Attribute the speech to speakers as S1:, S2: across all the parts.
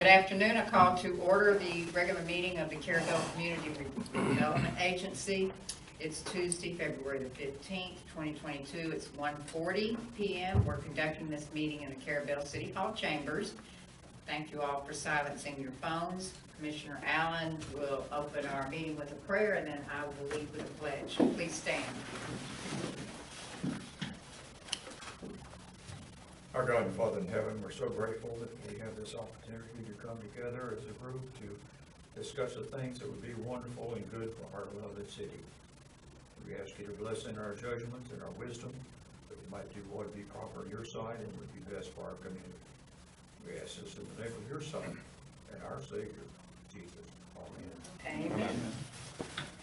S1: Good afternoon. I call to order the regular meeting of the Carrabelle Community Redevelopment Agency. It's Tuesday, February the 15th, 2022. It's 1:40 p.m. We're conducting this meeting in the Carrabelle City Hall chambers. Thank you all for silencing your phones. Commissioner Allen will open our meeting with a prayer, and then I will lead with a pledge. Please stand.
S2: Our God and Father in heaven, we're so grateful that we have this opportunity to come together as a group to discuss the things that would be wonderful and good for our beloved city. We ask you to bless in our judgments and our wisdom, that we might do what would be proper on your side and would be best for our community. We ask this in the name of your Son and our Savior, Jesus. Amen.
S1: Amen.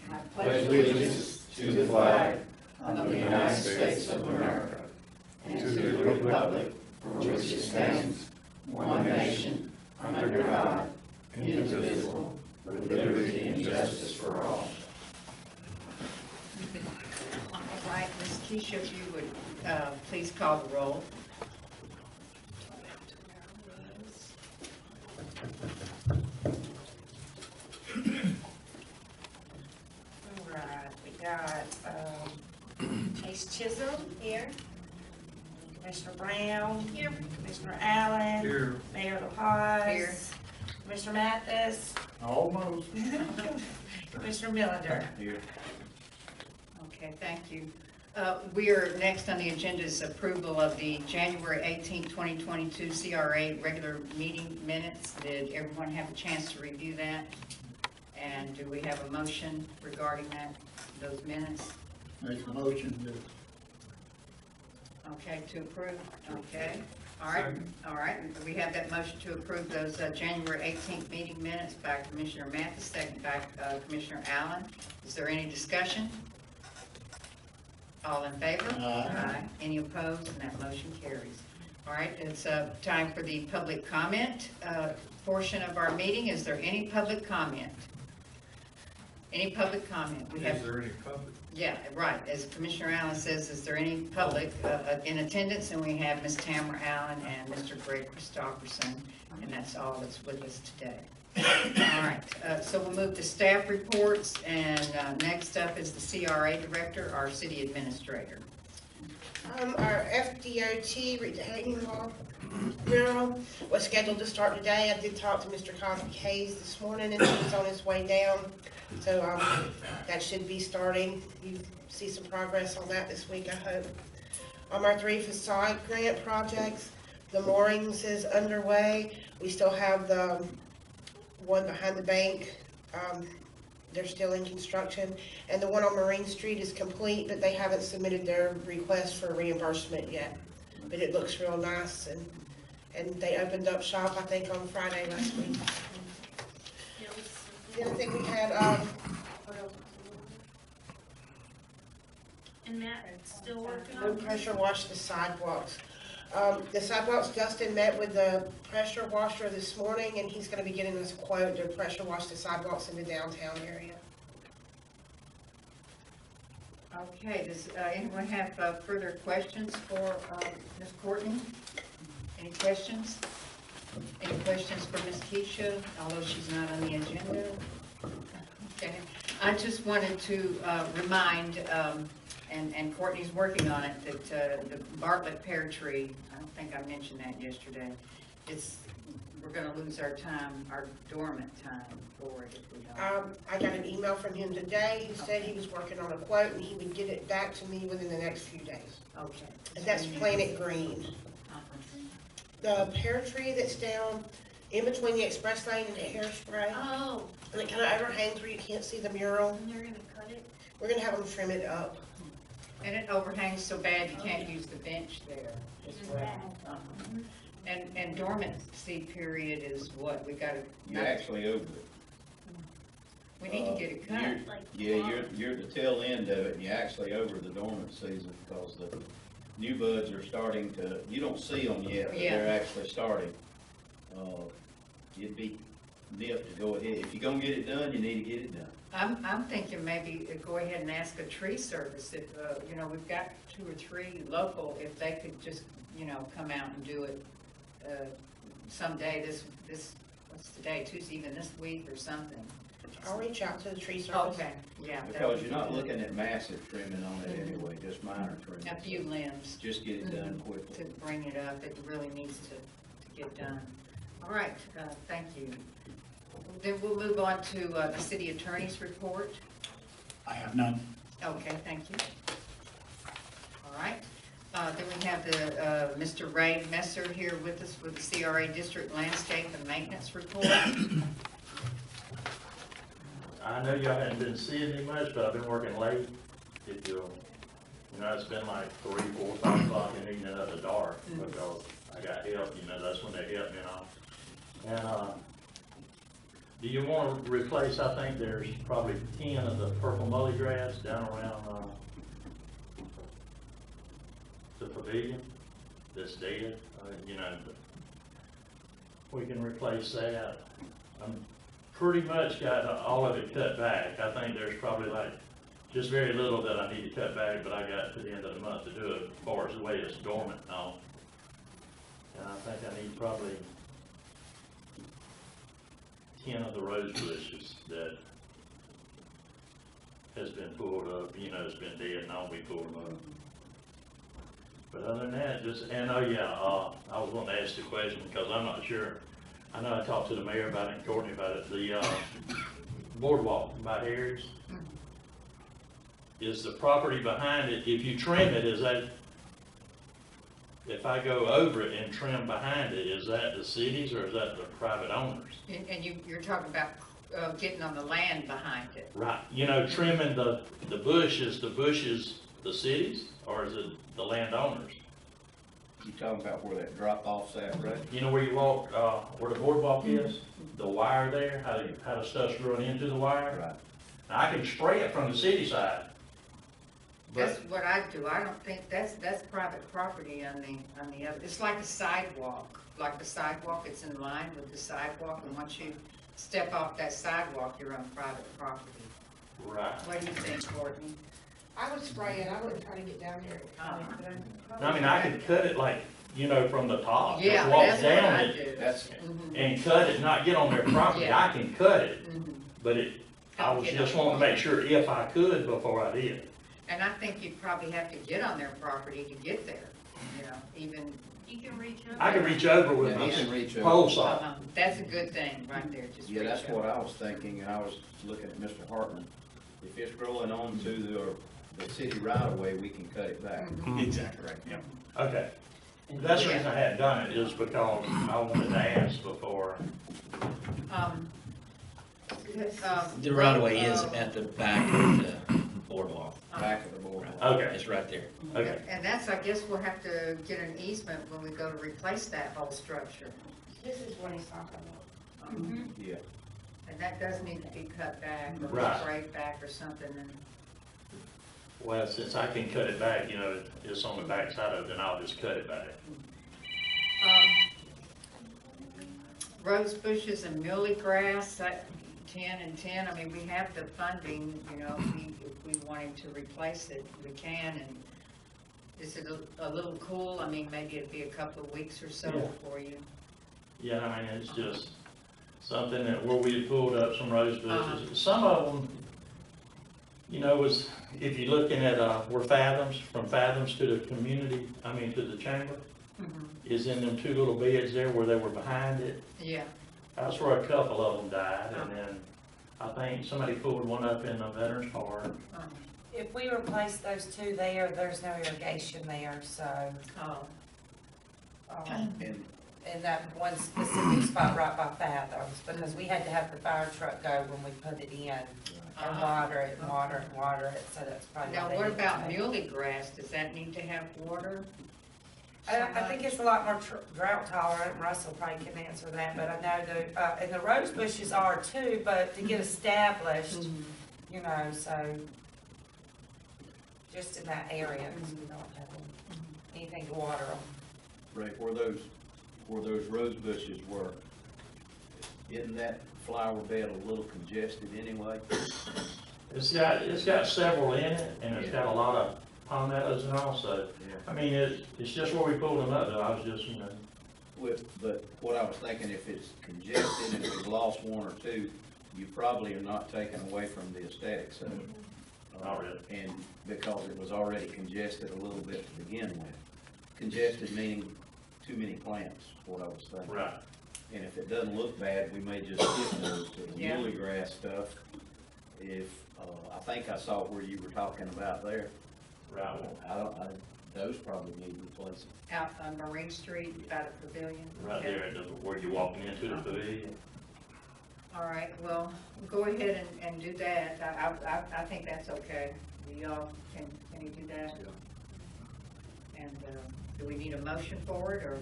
S1: I
S3: pledge allegiance to the flag of the United States of America and to the republic for which it stands, one nation, under God, indivisible, with liberty and justice for all.
S1: All right, Ms. Keisha, if you would please call the roll.
S4: All right, we got Chase Chisholm here, Commissioner Brown here, Commissioner Allen
S2: Here.
S4: Mayor LaPaz
S1: Here.
S4: Commissioner Mathis,
S2: Almost.
S4: Commissioner Millender.
S2: Here.
S1: Okay, thank you. We are next on the agenda is approval of the January 18th, 2022 CRA regular meeting minutes. Did everyone have a chance to review that? And do we have a motion regarding those minutes?
S5: Make a motion to
S1: Okay, to approve, okay. All right, all right. We have that motion to approve those January 18th meeting minutes by Commissioner Mathis, second by Commissioner Allen. Is there any discussion? All in favor?
S5: Aye.
S1: Any opposed? And that motion carries. All right, it's time for the public comment portion of our meeting. Is there any public comment? Any public comment? We have.
S2: Is there any public?
S1: Yeah, right. As Commissioner Allen says, is there any public in attendance? And we have Ms. Tamara Allen and Mr. Greg Christopherson, and that's all that's with us today. All right, so we'll move to staff reports, and next up is the CRA Director, our City Administrator.
S6: Our FDOT retaining wall mural was scheduled to start today. I did talk to Mr. Cosby Hayes this morning, and he's on his way down. So that should be starting. You see some progress on that this week, I hope. Our 3 Façade Grant projects, the Moorings is underway. We still have the one behind the bank. They're still in construction, and the one on Marine Street is complete, but they haven't submitted their request for reimbursement yet. But it looks real nice, and they opened up shop, I think, on Friday last week. The other thing we had,
S4: And Matt, still working
S6: we pressure washed the sidewalks. The sidewalks, Dustin met with the pressure washer this morning, and he's gonna be getting us a quote to pressure wash the sidewalks in the downtown area.
S1: Okay, does anyone have further questions for Ms. Courtney? Any questions? Any questions for Ms. Keisha, although she's not on the agenda? Okay, I just wanted to remind, and Courtney's working on it, that the Bartlett pear tree, I don't think I mentioned that yesterday, we're gonna lose our time, our dormant time for it if we don't.
S6: I got an email from him today. He said he was working on a quote, and he would get it back to me within the next few days.
S1: Okay.
S6: And that's Planet Green. The pear tree that's down in between the express lane and the hairspray.
S4: Oh,
S6: And it kind of overhangs where you can't see the mural.
S4: and they're gonna cut it?
S6: We're gonna have them trim it up.
S1: And it overhangs so bad you can't use the bench there as well. And dormancy period is what? We gotta.
S3: You're actually over it.
S1: We need to get it cut.
S3: Yeah, you're at the tail end of it, and you're actually over the dormant season, because the new buds are starting to, you don't see them yet, but
S1: Yeah.
S3: they're actually starting. You'd be nipped to go ahead. If you're gonna get it done, you need to get it done.
S1: I'm thinking maybe go ahead and ask a tree service if, we've got 2 or 3 local, if they could just, come out and do it someday this what's today, Tuesday, even this week or something.
S6: I'll reach out to the tree service.
S1: Okay, yeah. that
S3: Because
S1: would
S3: you're
S1: be
S3: not
S1: good.
S3: looking at massive trimming on it anyway, just minor trimming.
S1: A few limbs.
S3: Just get it done
S1: To
S3: quickly.
S1: bring it up, it really needs to get done. All right, thank you. Then we'll move on to the city attorney's report.
S5: I have none.
S1: Okay, thank you. All right, then we have the, Mr. Ray Messer here with us with the CRA District Landscape and Maintenance Report.
S7: I know y'all hadn't been seeing me much, but I've been working late. If you know, it's been like 3, 4, 5 o'clock in the evening at the dark because I got help, you know, that's when they helped me and all. And, do you want to replace, I think there's probably 10 of the purple mully grass down around, the pavilion that's dead, you know, we can replace that. I'm pretty much got all of it cut back. I think there's probably like just very little that I need to cut back, but I got to the end of the month to do it as far as the way it's dormant now. And I think I need probably 10 of the rose bushes that has been pulled up, you know, it's been dead and I'll be pulling up. But other than that, just, and oh yeah, I was wanting to ask the question because I'm not sure. I know I talked to the mayor about it and Courtney about it. The boardwalk by Harry's, is the property behind it, if you trim it, is that, if I go over it and trim behind it, is that the cities or is that the private owners?
S1: And you're talking about getting on the land behind it.
S7: Right, you know, trimming the bushes the cities, or is it the landowners?
S3: You talking about where that drop off's at, right?
S7: You know where you walk, where the boardwalk is, the wire there, how the stuff's growing into the wire?
S3: Right.
S7: Now, I can spray it from the city side.
S1: That's
S7: But,
S1: what I do. I don't think that's private property on the other. It's like a sidewalk. Like the sidewalk, it's in line with the sidewalk, and once you step off that sidewalk, you're on private property.
S7: right.
S1: What do you think, Courtney?
S6: I would spray it, I wouldn't try to get down there and cut it, but
S7: I mean, I could cut it like, you know, from the top,
S1: Yeah,
S7: just walk
S1: that's what
S7: down
S1: I
S7: it
S1: do.
S3: That's,
S1: Mhm,
S7: and cut it, not get on their property.
S1: Yeah.
S7: I can cut it,
S1: mhm.
S7: but I was
S1: Get
S7: just
S1: on.
S7: wanting to make sure if I could before I did.
S1: And I think you'd probably have to get on their property to get there, you know, even,
S4: You can reach up.
S7: I could reach over with
S3: yeah,
S7: my
S3: you can reach
S7: pole
S3: over.
S7: saw.
S1: that's a good thing right there, just
S3: Yeah,
S1: reach
S3: that's what
S1: over.
S3: I was thinking, and I was looking at Mr. Hartman. If it's growing on to the city right of way, we can cut it back.
S1: Mhm.
S5: Exactly right, yeah.
S7: Okay. That's the reason I hadn't done it, is because I wanted to ask before.
S1: Um,
S8: The right of way is at the back of the boardwalk.
S3: Back of the boardwalk.
S7: Okay,
S8: It's right there.
S7: okay.
S1: And that's, I guess we'll have to get an easement when we go to replace that whole structure.
S6: this is what he's talking about.
S3: Yeah.
S1: And that does need to be cut back or
S7: Right.
S1: sprayed back or something, and,
S7: Well, since I can cut it back, you know, it's on the back side of it, then I'll just cut it back.
S1: rose bushes and muley grass, that 10 and 10, I mean, we have the funding, you know, if we wanted to replace it, we can, and is it a little cool? I mean, maybe it'd be a couple of weeks or so
S7: Yeah.
S1: for you.
S7: Yeah, I mean, it's just something that, where we had pulled up some rose
S1: Uh-huh.
S7: bushes. Some of them, you know, was, if you're looking at, where Fathoms, from Fathoms to the community, I mean, to the chamber,
S1: Mhm.
S7: is in them 2 little beds there where they were behind it.
S1: Yeah,
S7: That's where a couple of them died,
S1: Uh-huh.
S7: and then I think somebody pulled one up in the Veterans Park.
S4: If we replace those 2 there, there's no irrigation there, so,
S1: oh,
S3: And
S4: in that one specific spot right by Fathoms, because we had to have the fire truck go when we put it in and water it and water it and water it, so that's probably.
S1: now
S4: why they
S1: what
S4: didn't
S1: about
S4: take it.
S1: muley grass, does that need to have water?
S4: I think it's a lot more drought tolerant, and Russell probably can answer that, but I know and the rose bushes are too, but to get established,
S1: Mhm.
S4: you know, so just in that area, because we don't have anything to water them.
S3: right where those rose bushes were, isn't that flower bed a little congested anyway?
S7: It's got several in it, and it's got a lot of palmettos and all, so,
S3: Yeah.
S7: I mean, it's just where we pulled them up, though, I was just, you know,
S3: But what I was thinking, if it's congested and we've lost one or two, you probably are not taking away from the aesthetics of it.
S7: Not really.
S3: And because it was already congested a little bit to begin with. Congested meaning too many plants, what I was thinking.
S7: Right.
S3: And if it doesn't look bad, we may just skip those to the
S1: Yeah.
S3: muhly grass stuff. If, I think I saw where you were talking about there.
S7: Right.
S3: Those probably need replacing.
S1: Out on Marine Street, by the pavilion.
S7: Right
S1: Okay.
S7: there at the, where you're walking into the pavilion.
S1: All right, well, go ahead and do that. I think that's okay. We all, can you do that? And, do we need a motion for it, or,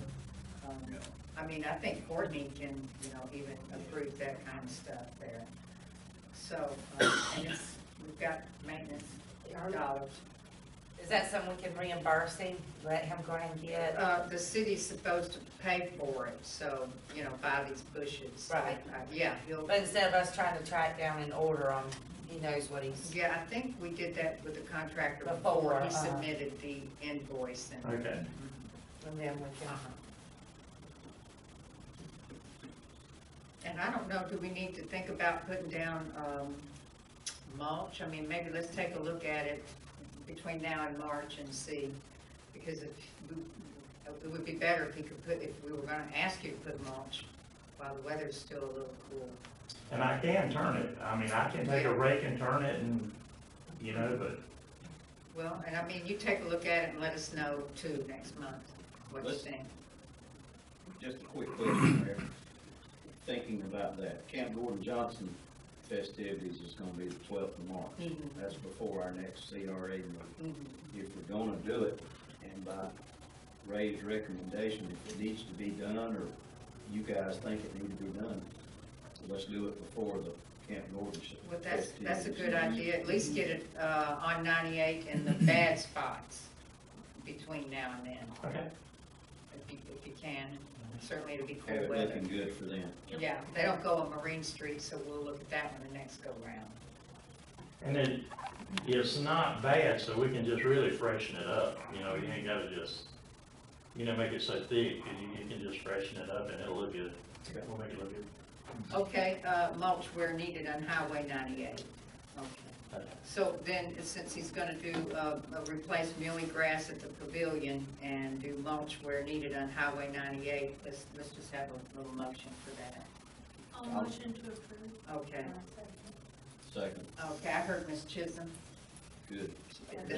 S1: I mean, I think Courtney can, even approve that kind of stuff there. So, and we've got maintenance dollars.
S4: Is that something we can reimburse him, let him go ahead and get?
S1: The city's supposed to pay for it, so, buy these bushes.
S4: Right.
S1: Yeah, he'll,
S4: But instead of us trying to track down and order them, he knows what he's.
S1: yeah, I think we did that with the contractor
S4: Before,
S1: before he submitted the invoice and.
S7: Okay.
S4: And then we can.
S1: And I don't know, do we need to think about putting down, mulch? I mean, maybe let's take a look at it between now and March and see, because it would be better if he could put, if we were gonna ask you to put mulch while the weather's still a little cool.
S7: And I can turn it. I mean, I can take a rake and turn it and, but
S1: Well, and I mean, you take a look at it and let us know too next month, what you
S3: Let's-
S1: think.
S3: Just a quick question there. Thinking about that, Camp Gordon Johnson festivities is gonna be the 12th of March.
S1: Mhm.
S3: That's before our next CRA meeting.
S1: Mhm.
S3: If we're gonna do it, and by Ray's recommendation, if it needs to be done, or you guys think it needs to be done, let's do it before the Camp Gordon.
S1: Well, that's a
S3: festivities.
S1: good idea, at least get it, on 98 in the bad spots between now and then,
S7: okay.
S1: if you can. Certainly it'll be
S3: Have
S1: cool
S3: it
S1: weather.
S3: looking good for them.
S1: Yeah, they don't go on Marine Street, so we'll look at that one the next go round.
S7: And it's not bad, so we can just really freshen it up. You ain't gotta just, make it so thick, you can just freshen it up and it'll look good. We'll make it look good.
S1: Okay, mulch where needed on Highway 98. Okay. So then, since he's gonna do, replace muhly grass at the pavilion and do mulch where needed on Highway 98, let's just have a little motion for that.
S9: I'll motion to approve.
S1: Okay,
S3: Second,
S1: okay, I heard Ms. Chisholm.
S3: good.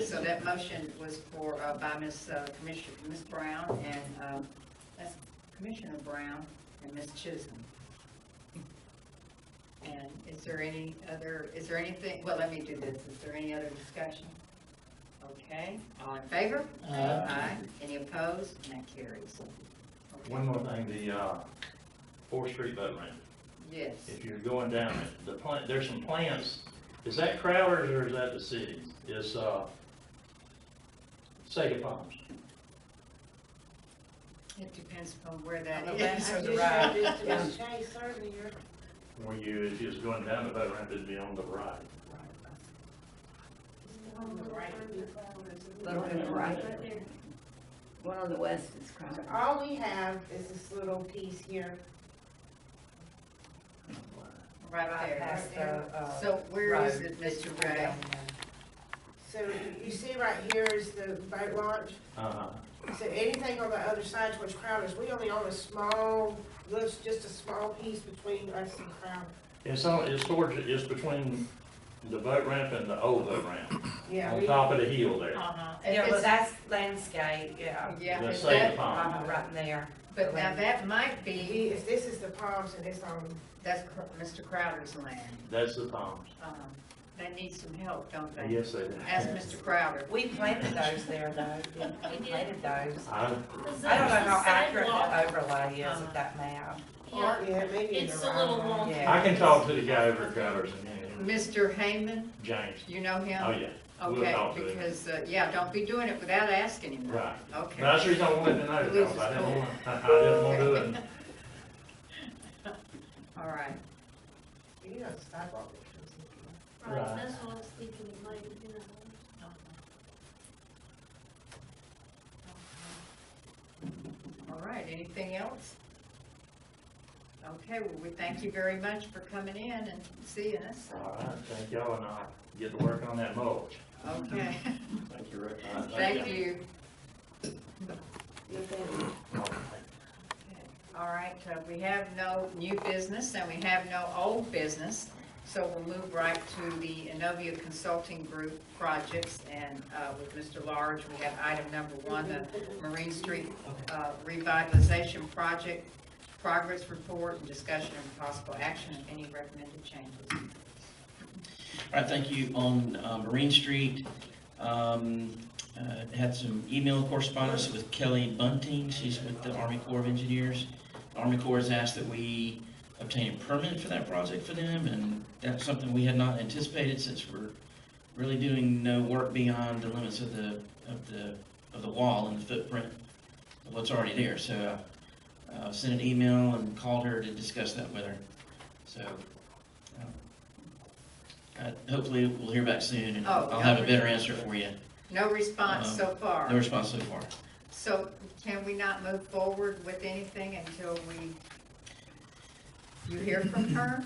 S1: So that motion was for, by Ms. Ms. Brown, and, that's Commissioner Brown and Ms. Chisholm. And is there anything, well, let me do this, is there any other discussion? Okay, all in favor? Aye. Any opposed? And that carries. Okay.
S7: One more thing, the 4th Street boat ramp.
S1: Yes,
S7: If you're going down it, there's some plants. Is that Crowder's or is that the city's? It's Sega Palms.
S1: it depends upon where that
S4: On the
S1: is.
S4: left or the
S6: just
S4: right?
S6: showed this to Ms. Chase earlier.
S7: Where if you was going down the boat ramp, it'd be on the right.
S9: On the right.
S4: Little bit of right.
S9: Right there.
S10: One on the west is
S6: So
S10: Crown.
S6: all we have is this little piece here.
S1: Right
S4: Right
S1: there.
S4: past the,
S1: So where is
S4: road
S1: it,
S4: that
S1: Mr.
S4: you go
S1: Ray?
S4: down
S6: So you see right here is the boat launch.
S7: Uh-huh.
S6: So anything on the other side towards Crowder's, we only own a small, just a small piece between us and Crowder.
S7: It's between the boat ramp and the old boat ramp,
S6: Yeah,
S7: on
S6: we,
S7: top of the hill there.
S1: Uh-huh.
S4: Yeah,
S1: If
S4: but
S1: it's-
S4: that's landscape, yeah.
S1: Yeah,
S7: The
S1: is
S7: Sega
S1: that,
S7: Palms.
S4: Right in there.
S1: but now that might be,
S6: if this is the palms and it's on,
S1: that's Mr. Crowder's land.
S7: That's the palms.
S1: They need some help, don't they?
S7: Yes, they do.
S1: Ask Mr. Crowder.
S4: We planted those there though, we planted those.
S7: I,
S4: I don't know how accurate the overlay is of that map.
S9: Yeah,
S6: yeah, maybe in the
S9: it's a
S6: right
S9: little
S6: one.
S9: long.
S4: Yeah.
S7: I can talk to the guy over at Crowder's and
S1: Mr. Heyman,
S7: James.
S1: you know him?
S7: Oh, yeah. We'll
S1: Okay,
S7: talk to him.
S1: because, yeah, don't be doing it without asking him.
S7: Right.
S1: Okay.
S7: But that's the reason I wanted to know,
S1: He loses
S7: because I didn't
S1: cool.
S7: want, I didn't want to do it.
S1: All right.
S6: You know, the sidewalk pictures.
S9: Right,
S7: Right.
S9: that's what I was thinking, it might have been
S1: All right, anything else? Okay, well, we thank you very much for coming in and seeing us.
S7: All right, thank y'all, and I'll get to work on that mulch.
S1: Okay,
S3: Thank you, Rick.
S1: thank you.
S10: You're good.
S1: All right, we have no new business and we have no old business, so we'll move right to the Innovia Consulting Group projects, and with Mr. Large, we have item number 1, the Marine Street revitalization project, progress report, and discussion and possible action, and any recommended changes.
S8: All right, thank you. On Marine Street, had some email correspondence with Kelly Bunting. She's with the Army Corps of Engineers. The Army Corps has asked that we obtain a permit for that project for them, and that's something we had not anticipated since we're really doing no work beyond the limits of the wall and the footprint of what's already there. So sent an email and called her to discuss that with her. So hopefully we'll hear back soon, and I'll have a better answer for you.
S1: No response so far.
S8: No response so far.
S1: So can we not move forward with anything until you hear from her?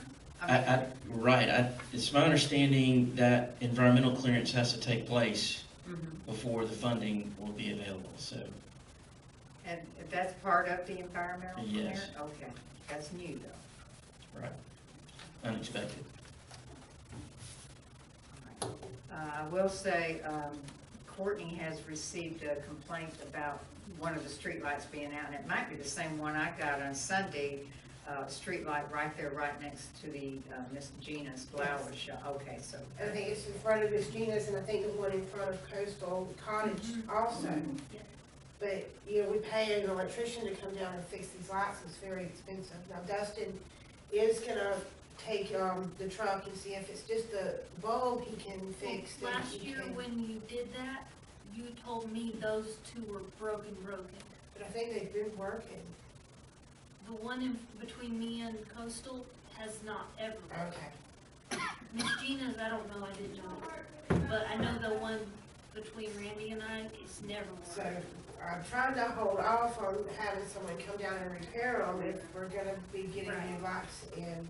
S8: It's my understanding that environmental clearance has to take place
S1: Mhm.
S8: before the funding will be available, so.
S1: And that's part of the environmental
S8: Yes.
S1: clearance? Okay, that's new though.
S8: Right. Unexpected.
S1: I will say, Courtney has received a complaint about one of the streetlights being out, and it might be the same one I got on Sunday, street light right there, right next to the Miss Gina's flower shop. Okay, so.
S6: I think it's in front of Miss Gina's, and I think the one in front of Coastal Cottage also. But, you know, we pay an electrician to come down and fix these lights, it's very expensive. Now Dustin is gonna take, the truck and see if it's just the bulb he can fix. then
S9: Last
S6: he
S9: year
S6: can-
S9: when you did that, you told me those two were broken.
S6: But I think they've been working.
S9: The one in between me and Coastal has not ever.
S6: Okay.
S9: Miss Gina's, I don't know, I didn't know. But I know the one between Randy and I is never
S6: So
S9: worked.
S6: I'm trying to hold off on having someone come down and repair them if we're gonna be getting new lights in.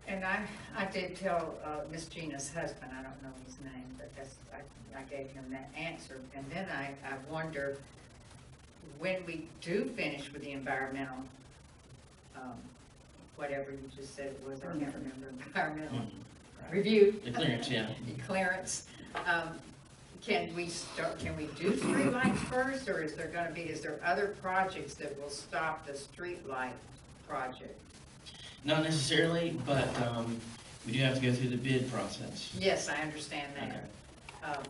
S1: And I did tell Miss Gina's husband, I don't know his name, but I gave him that answer. And then I wonder, when we do finish with the environmental, whatever you just said it was, I can't remember, environmental review.
S8: The clearance, yeah.
S1: Clearance, can we do streetlights first, or is there other projects that will stop the streetlight project?
S8: Not necessarily, but we do have to go through the bid process.
S1: Yes, I understand that.
S8: Okay.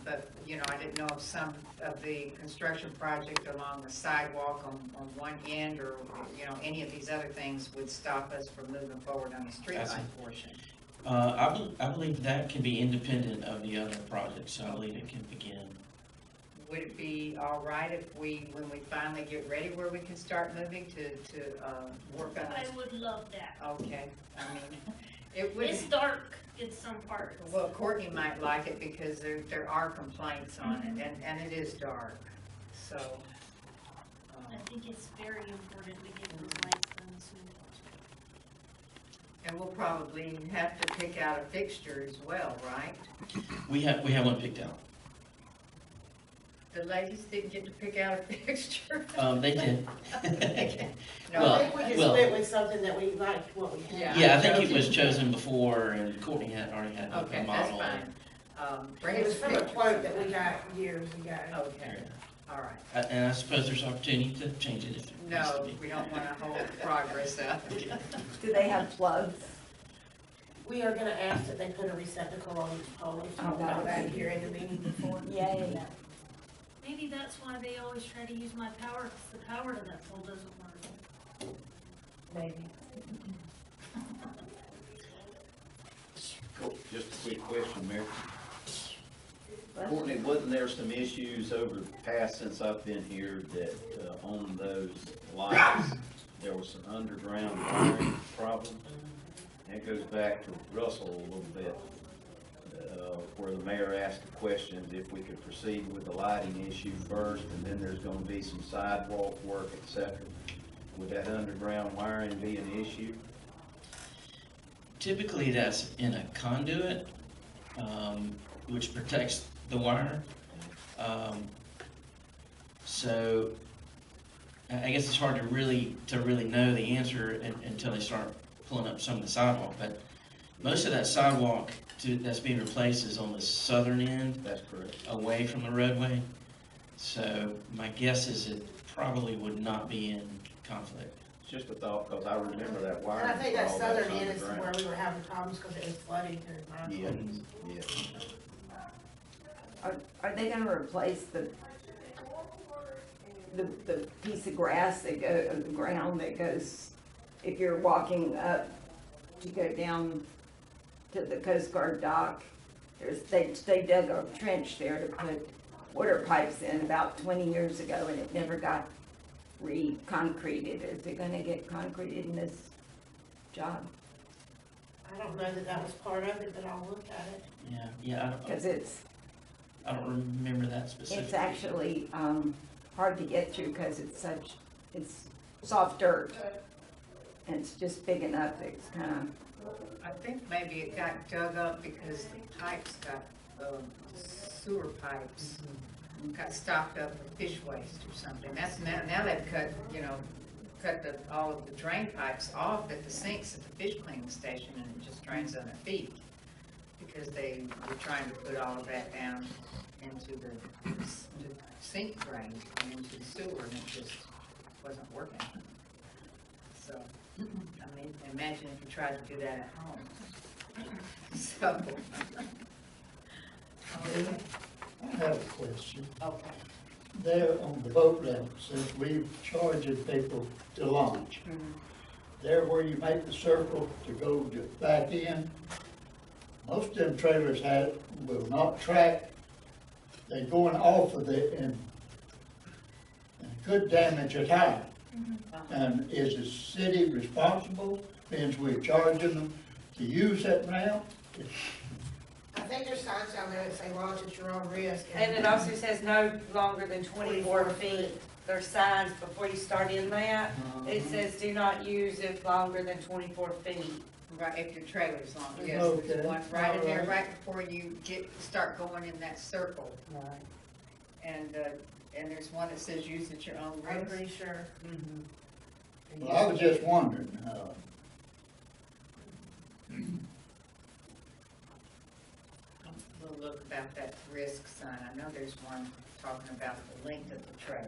S1: But, you know, I didn't know if some of the construction project along the sidewalk on one end, or, you know, any of these other things would stop us from moving forward on the streetlight portion.
S8: I believe that can be independent of the other projects, so I believe it can begin.
S1: Would it be all right if when we finally get ready, where we can start moving to work on
S9: I
S1: this?
S9: would love that.
S1: Okay, I mean, it would.
S9: It's dark in some parts.
S1: Well, Courtney might like it because there are complaints on it, and it is dark, so.
S9: I think it's very important to get those lights done soon.
S1: And we'll probably have to pick out a fixture as well, right?
S8: We have one picked out.
S1: The ladies didn't get to pick out a fixture.
S8: They did.
S1: No,
S8: Well,
S6: I think we can split with something that we like, what we have.
S8: Yeah, I think it was chosen before, and Courtney already had a
S1: okay,
S8: model.
S1: that's fine. Bring
S6: It
S1: us
S6: was from a
S1: pictures.
S6: quote that we got years ago.
S1: Okay, all right.
S8: And I suppose there's opportunity to change it if it needs to
S1: No,
S8: be.
S1: we don't want to hold progress up.
S10: Do they have plugs?
S6: We are gonna ask that they put a receptacle on each pole, if you
S10: Oh,
S6: know
S10: no.
S6: that here in the meeting before.
S10: Yeah.
S9: Maybe that's why they always try to use my power, because the power to that pole doesn't work.
S6: Maybe.
S3: Just a quick question, Mayor. Courtney, wasn't there some issues over the past since I've been here that on those lights, there was some underground wiring problem? That goes back to Russell a little bit. where the mayor asked the questions, if we could proceed with the lighting issue first, and then there's gonna be some sidewalk work, et cetera. Would that underground wiring be an issue?
S8: Typically, that's in a conduit, which protects the wire. So I guess it's hard to really know the answer until they start pulling up some of the sidewalk. But most of that sidewalk that's being replaced is on the southern end.
S3: That's correct.
S8: Away from the roadway. So my guess is it probably would not be in conflict.
S3: It's just a thought, because I remember that wire.
S6: And I think that southern end is where we were having problems because it was flooding to the ground.
S3: Yeah, yeah.
S10: Are they gonna replace the piece of grass that the ground that goes, if you're walking up to go down to the Coast Guard dock, they dug a trench there to put water pipes in about 20 years ago, and it never got re-concreted. Is it gonna get concreted in this job?
S6: I don't know that was part of it, but I'll look at it.
S8: Yeah,
S10: Because
S8: I don't remember that specifically.
S10: it's actually hard to get through because it's soft dirt. And it's just big enough, it's kind of,
S1: I think maybe it got dug up because the pipes got, sewer pipes got stopped up with fish waste or something. That's now they've cut all of the drain pipes off at the sinks at the fish cleaning station, and it just drains on their feet. Because they were trying to put all of that down into the sink drain and into the sewer, and it just wasn't working. So, I mean, imagine if you tried to do that at home. So.
S11: I have a question.
S1: Okay.
S11: There on the boat ramp, since we're charging people to launch, there where you make the circle to go back in, most of them trailers will not track. They're going off of it and could damage a tire. And is the city responsible, since we're charging them to use that ramp?
S6: I think there's signs down there that say launch at your own risk.
S4: And it also says no longer than 24 feet. There's signs before you start in that. It says do not use it longer than 24 feet.
S1: Right, if your trailer's long, yes,
S11: Okay.
S1: there's one right in there, right before you start going in that circle.
S4: Right.
S1: And there's one that says use at your own
S6: I'm
S1: risk.
S6: pretty sure.
S11: Well, I was just wondering,
S1: We'll look about that risk sign. I know there's one talking about the length of the trailer.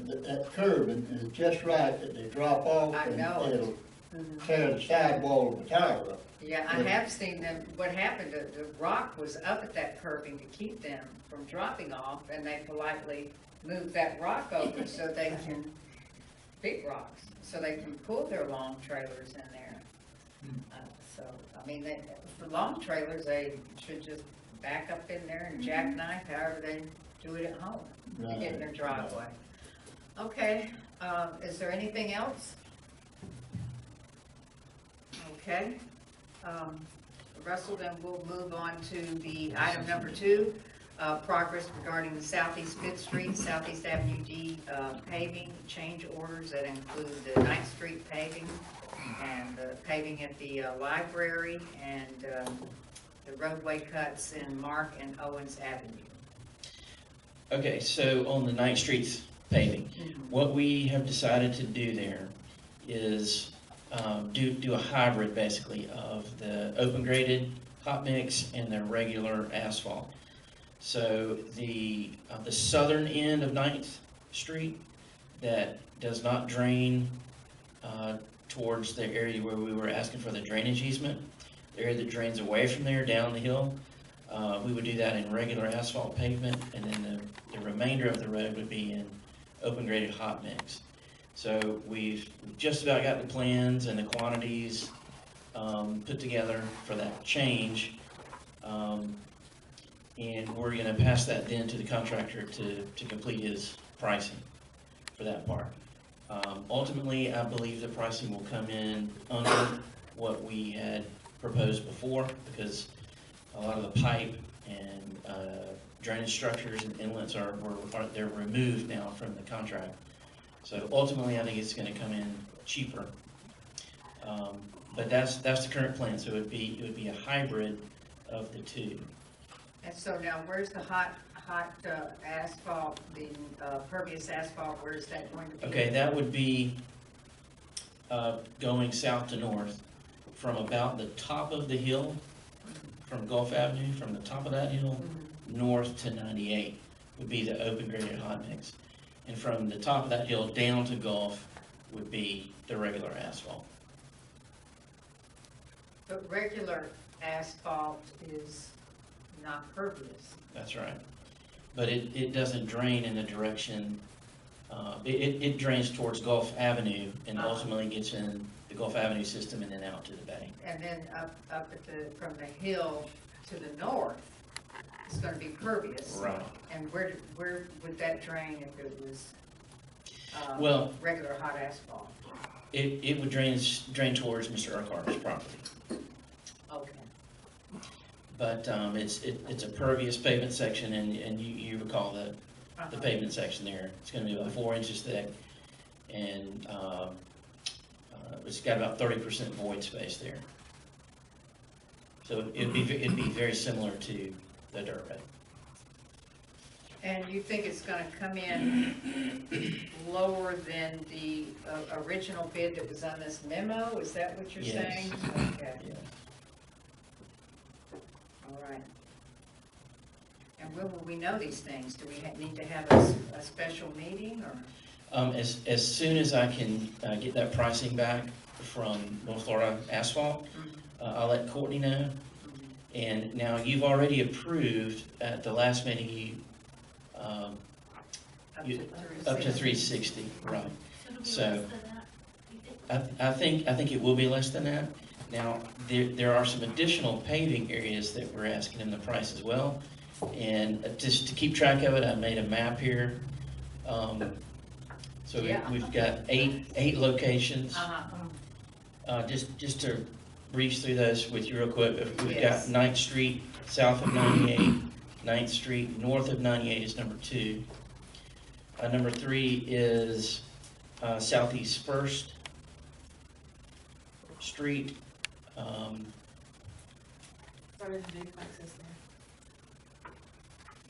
S11: but that curving is just right that they drop off
S1: I
S11: and
S1: know it.
S11: it'll tear the sidewall of the tire up.
S1: Yeah, I have seen them, what happened, the rock was up at that curving to keep them from dropping off, and they politely moved that rock over so they can, big rocks, so they can pull their long trailers in there. So, I mean, for long trailers, they should just back up in there and jackknife, however they do it at home, to get in their driveway. Okay, is there anything else? Okay. Russell, then we'll move on to the item number 2, progress regarding the Southeast 5th Street, Southeast Avenue D paving change orders that include the 9th Street paving and the paving at the library and the roadway cuts in Mark and Owens Avenue.
S8: Okay, so on the 9th Street's paving, what we have decided to do there is do a hybrid basically of the open graded hot mix and the regular asphalt. So the southern end of 9th Street that does not drain towards the area where we were asking for the drainage easement, the area that drains away from there down the hill, we would do that in regular asphalt pavement, and then the remainder of the road would be in open graded hot mix. So we've just about got the plans and the quantities put together for that change. And we're gonna pass that then to the contractor to complete his pricing for that part. Ultimately, I believe the pricing will come in under what we had proposed before, because a lot of the pipe and drainage structures and inlets they're removed now from the contract. So ultimately, I think it's gonna come in cheaper. But that's the current plan, so it would be a hybrid of the two.
S1: And so now, where's the hot asphalt, the pervious asphalt, where is that going to be?
S8: Okay, that would be going south to north from about the top of the hill, from Gulf Avenue, from the top of that hill, north to 98 would be the open graded hot mix. And from the top of that hill down to Gulf would be the regular asphalt.
S1: But regular asphalt is not pervious.
S8: That's right. But it doesn't drain in the direction, it drains towards Gulf Avenue and ultimately gets in the Gulf Avenue system and then out to the bay.
S1: And then up at from the hill to the north, it's gonna be pervious.
S8: Right.
S1: And where would that drain if it was,
S8: Well,
S1: regular hot asphalt?
S8: it would drain towards Mr. Urquhart's property.
S1: Okay.
S8: But it's a pervious pavement section, and you recall the pavement section there. It's gonna be about 4 inches thick, and it's got about 30% void space there. So it'd be very similar to the dirt bed.
S1: And you think it's gonna come in lower than the original bid that was on this memo? Is that what you're
S8: Yes.
S1: saying? Okay,
S8: Yeah.
S1: all right. And when will we know these things? Do we need to have a special meeting, or?
S8: As soon as I can get that pricing back from North Florida Asphalt, I'll let Courtney know. And now you've already approved at the last meeting, up to 360, right?
S9: So it'll be
S8: So-
S9: less than that, you think?
S8: I think it will be less than that. Now, there are some additional paving areas that we're asking him the price as well. And just to keep track of it, I made a map here. So
S1: Yeah.
S8: we've got eight locations.
S1: Uh-huh.
S8: Just to breeze through those with you real quick. We've
S1: Yes.
S8: got 9th Street, south of 98, 9th Street, north of 98 is number 2. Number 3 is Southeast 1st Street.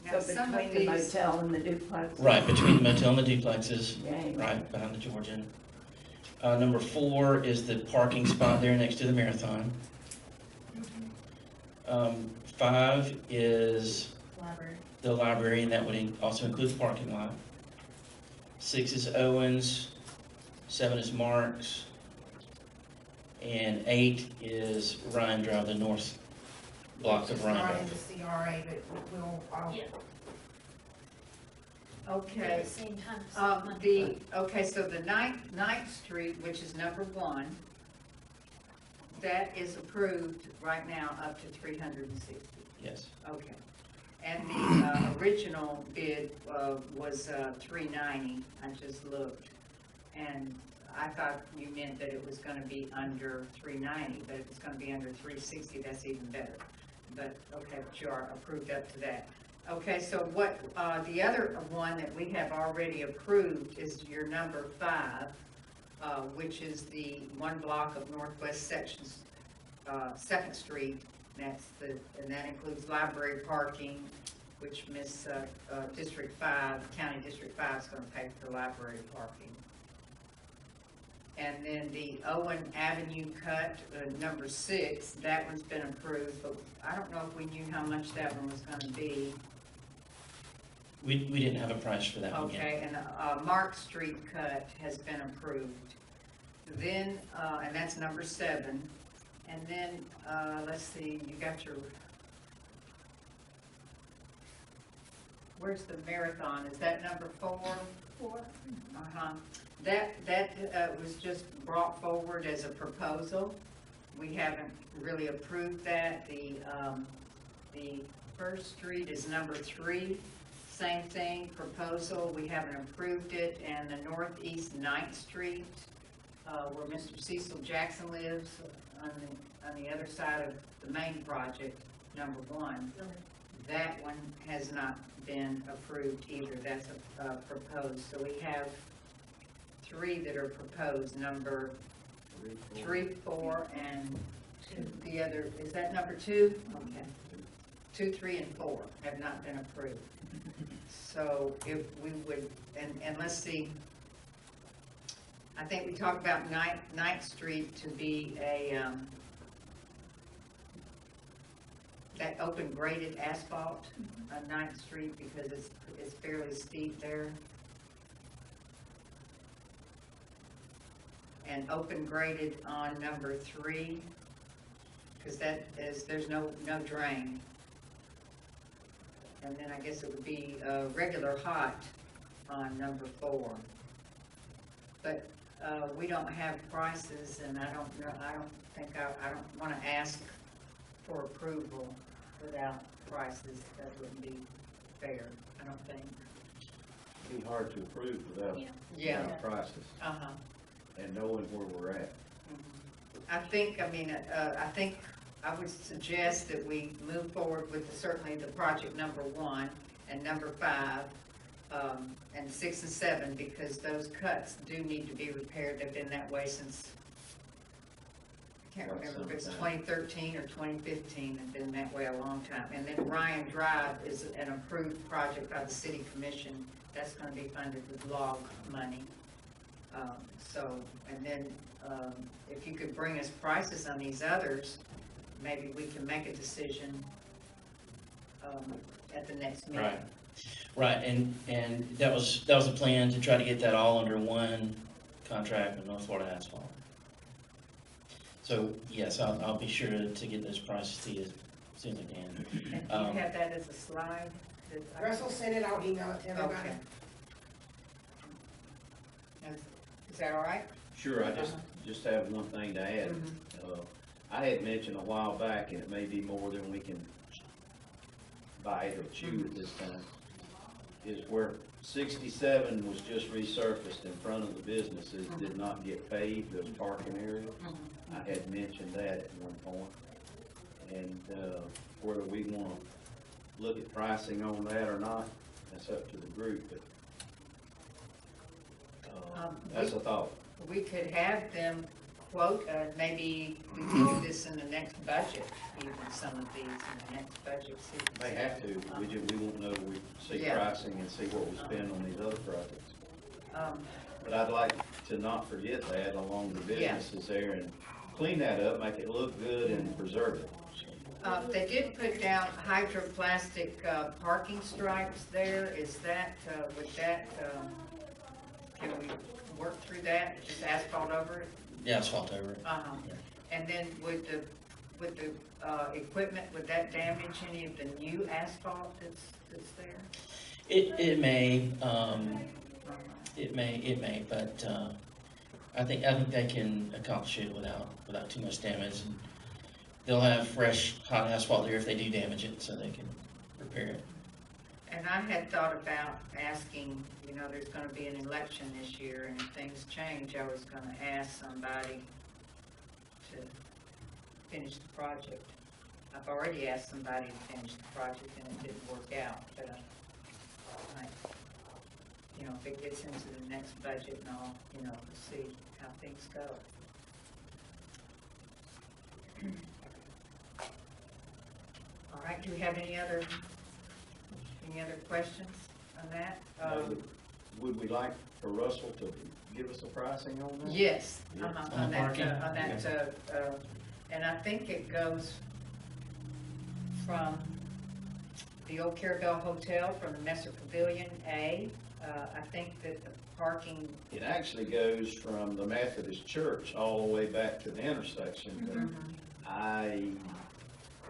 S1: Now,
S10: So
S1: some of
S10: between the
S1: these,
S10: motel and the duplex.
S8: Right, between the motel and the duplexes,
S10: Yeah.
S8: right behind the Georgian. Number 4 is the parking spot there next to the Marathon. 5 is the library, and that would also include the parking lot. 6 is Owens, 7 is Marks, and 8 is Ryan Drive, the north block of Ryan
S1: Not in
S8: Drive.
S1: the CRA, but we'll,
S9: Yeah, at
S1: okay.
S9: the same time.
S1: Okay, so the 9th Street, which is number 1, that is approved right now up to 360.
S8: Yes.
S1: Okay. And the original bid was 390, I just looked. And I thought you meant that it was gonna be under 390, but if it's gonna be under 360, that's even better. But, okay, but you are approved up to that. Okay, so what, the other one that we have already approved is your number 5, which is the 1 block of Northwest Sections, 2nd Street. And that includes library parking, which District 5, County District 5 is gonna pay for the library parking. And then the Owen Avenue cut, number 6, that one's been approved, but I don't know if we knew how much that one was gonna be.
S8: We didn't have a price for that one yet.
S1: Okay, and Mark Street cut has been approved. Then, and that's number 7. And then, let's see, you got your, where's the Marathon? Is that number 4?
S9: 4.
S1: Uh-huh. That was just brought forward as a proposal. We haven't really approved that. The First Street is number 3, same thing, proposal. We haven't approved it. And the Northeast 9th Street where Mr. Cecil Jackson lives, on the other side of the main project, number 1. That one has not been approved either. That's proposed. So we have 3 that are proposed, number 3, 4, and the other, is that number 2? Okay. 2, 3, and 4 have not been approved. So if we would, and let's see, I think we talked about 9th Street to be a, that open graded asphalt on 9th Street because it's fairly steep there. And open graded on number 3, because there's no drain. And then I guess it would be regular hot on number 4. But we don't have prices, and I don't want to ask for approval without prices. That wouldn't be fair, I don't think.
S3: It'd be hard to approve without prices and knowing where we're at.
S1: I think I would suggest that we move forward with certainly the project number 1 and number 5, and 6 and 7, because those cuts do need to be repaired. They've been that way since, I can't remember if it's 2013 or 2015, they've been that way a long time. And then Ryan Drive is an approved project by the City Commission. That's going to be funded with log money. And then if you could bring us prices on these others, maybe we can make a decision at the next meeting.
S8: Right, and that was the plan, to try to get that all under one contract with North Florida Asphalt. So, yes, I'll be sure to get those prices to you as soon as I can.
S1: And do you have that as a slide?
S6: Russell sent it, I'll email it to everybody.
S1: Okay. Is that all right?
S3: Sure, I just have one thing to add. I had mentioned a while back, and it may be more than we can bite or chew at this time, is where 67 was just resurfaced in front of the businesses, did not get paved, those parking areas. I had mentioned that at one point. And whether we want to look at pricing on that or not, that's up to the group, but that's a thought.
S1: We could have them quote, maybe we can do this in the next budget, even some of these in the next budget.
S3: They have to, we won't know, we see pricing and see what we spend on these other projects. But I'd like to not forget that along the businesses there, and clean that up, make it look good and preserve it.
S1: They did put down hydroplastic parking stripes there. Is that, with that, can we work through that, just asphalt over it?
S8: Yeah, asphalt over it.
S1: And then with the equipment, would that damage any of the new asphalt that's there?
S8: It may, but I think they can accomplish it without too much damage. And they'll have fresh hot asphalt there if they do damage it, so they can repair it.
S1: And I had thought about asking, there's going to be an election this year, and if things change, I was going to ask somebody to finish the project. I've already asked somebody to finish the project, and it didn't work out, but if it gets into the next budget and all, we'll see how things go. All right, do we have any other questions on that?
S3: Would we like for Russell to give us a pricing on that?
S1: Yes,
S3: Yeah.
S1: on that, and I think it goes from the old Carrabelle Hotel, from the Messer Pavilion A. I think that the parking.
S3: It actually goes from the Methodist Church all the way back to the intersection. I'm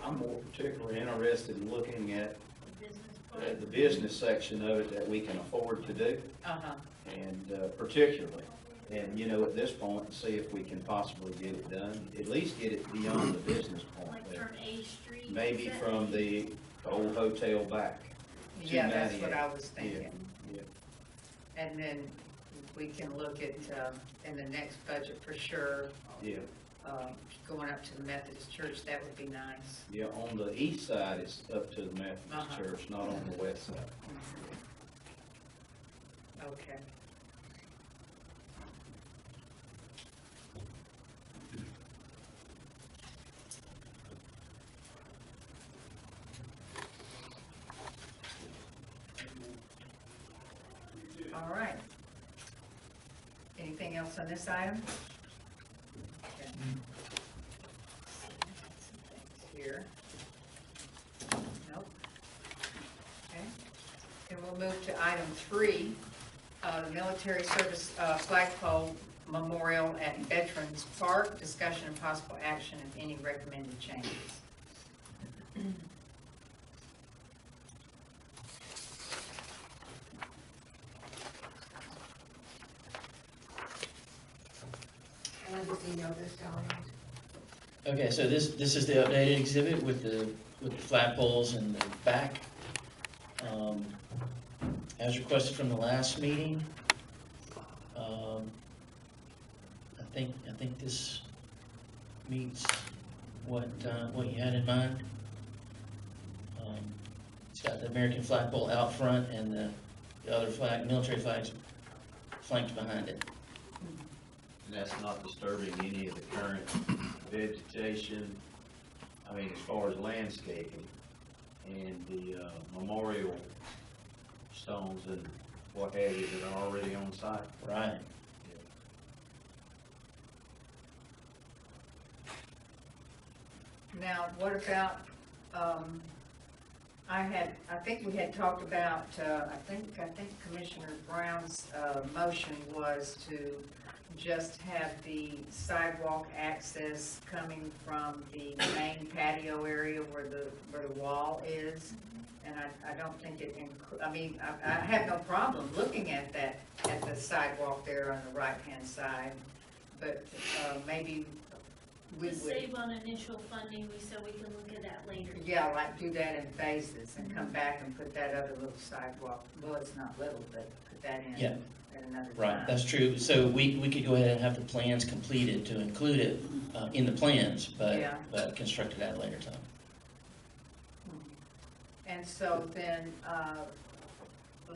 S3: more particularly interested in looking at the business section of it that we can afford to do, and particularly, and at this point, see if we can possibly get it done, at least get it beyond the business point.
S9: Like from A Street?
S3: Maybe from the old hotel back.
S1: Yeah, that's what I was thinking.
S3: Yeah.
S1: And then we can look at, in the next budget for sure,
S3: Yeah,
S1: going up to the Methodist church, that would be nice.
S3: yeah, on the east side, it's up to the Methodist
S1: Uh-huh.
S3: church, not on the west side.
S1: Okay. All right. Anything else on this item? Okay. Here. Nope. Okay. Then we'll move to item 3, military service flagpole memorial at Veterans Park. Discussion and possible action of any recommended changes.
S8: Okay, so this is the updated exhibit with the flagpoles in the back. As requested from the last meeting, I think this meets what you had in mind. It's got the American flagpole out front and the other flag, military flags flanked behind it.
S3: And that's not disturbing any of the current vegetation, I mean, as far as landscaping, and the memorial stones and what have you that are already on site.
S8: Right.
S1: Now, what about, I think we had talked about, I think Commissioner Brown's motion was to just have the sidewalk access coming from the main patio area where the wall is. And I don't think it, I mean, I have no problem looking at that, at the sidewalk there on the right-hand side, but maybe we
S9: To
S1: would.
S9: save on initial funding, so we can look at that later.
S1: Yeah, like do that in phases and come back and put that other little sidewalk, well, it's not little, but put that in
S8: Yeah.
S1: at another time.
S8: Right, that's true. So we could go ahead and have the plans completed to include it in the plans,
S1: Yeah.
S8: but construct it at a later time.
S1: And so then,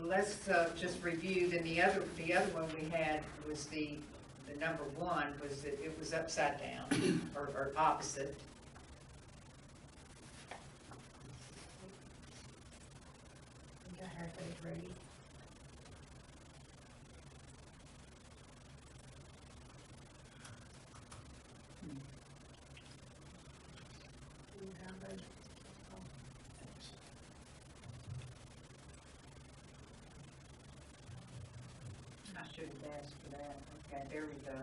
S1: let's just review, then the other one we had was the number 1 was that it was upside down, or opposite.
S6: We got our things ready.
S1: I should have asked for that. Okay, there we go.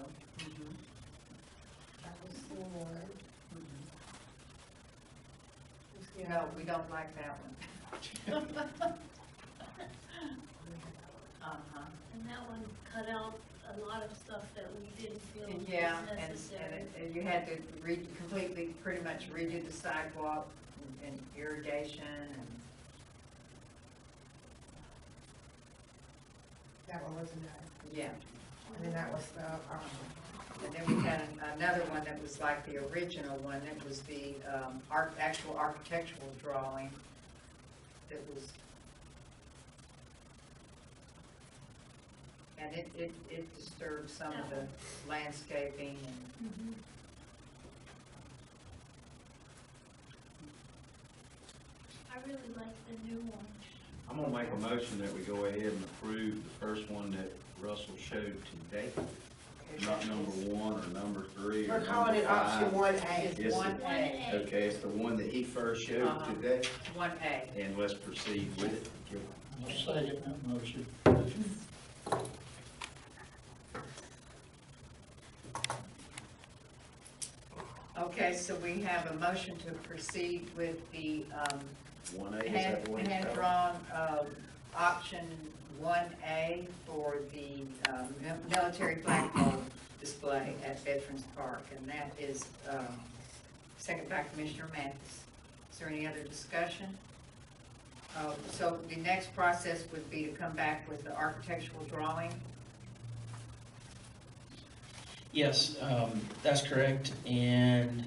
S6: That was the one.
S1: No, we don't like that one. Uh-huh.
S9: And that one cut out a lot of stuff that we didn't feel was
S1: Yeah,
S9: necessary.
S1: and you had to completely, pretty much redo the sidewalk and irrigation and.
S6: That one was enough.
S1: Yeah,
S6: And then that was the,
S1: and then we had another one that was like the original one, that was the, actual architectural drawing that was. And it disturbed some of the landscaping and.
S9: Mhm. I really like the new one.
S3: I'm gonna make a motion that we go ahead and approve the first one that Russell showed today, not number 1 or number 3 or
S6: we're calling it
S3: number
S6: option
S3: 5.
S6: 1A.
S1: It's
S3: Yes,
S1: 1A,
S3: Okay, it's the one that he first showed
S1: Uh-huh.
S3: today,
S1: 1A.
S3: and let's proceed with it.
S11: I'll second that motion.
S1: Okay, so we have a motion to proceed with the
S3: 1A, is that what it's called?
S1: hand-drawn option 1A for the military flagpole display at Veterans Park, and that is second by Commissioner Mathis. Is there any other discussion? So the next process would be to come back with the architectural drawing
S8: Yes, that's correct, and,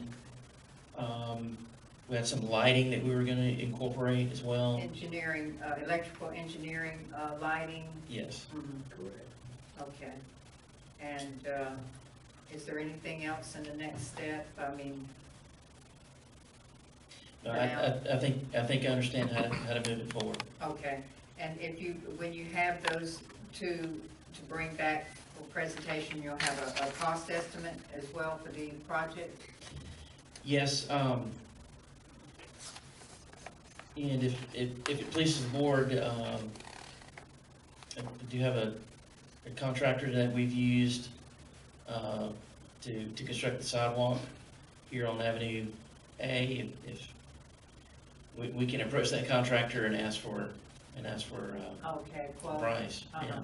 S8: we had some lighting that we were gonna incorporate as well.
S1: Engineering, electrical engineering, lighting?
S8: Yes.
S3: Correct.
S1: Okay. And, is there anything else in the next step? I mean,
S8: No, I think I understand how to move it forward.
S1: okay. And if you, when you have those to bring back for presentation, you'll have a cost estimate as well for the project?
S8: Yes, and if it pleases the board, I do have a contractor that we've used to construct the sidewalk here on Avenue A. If we can approach that contractor and ask for
S1: Okay,
S8: a
S1: well.
S8: price. Yeah.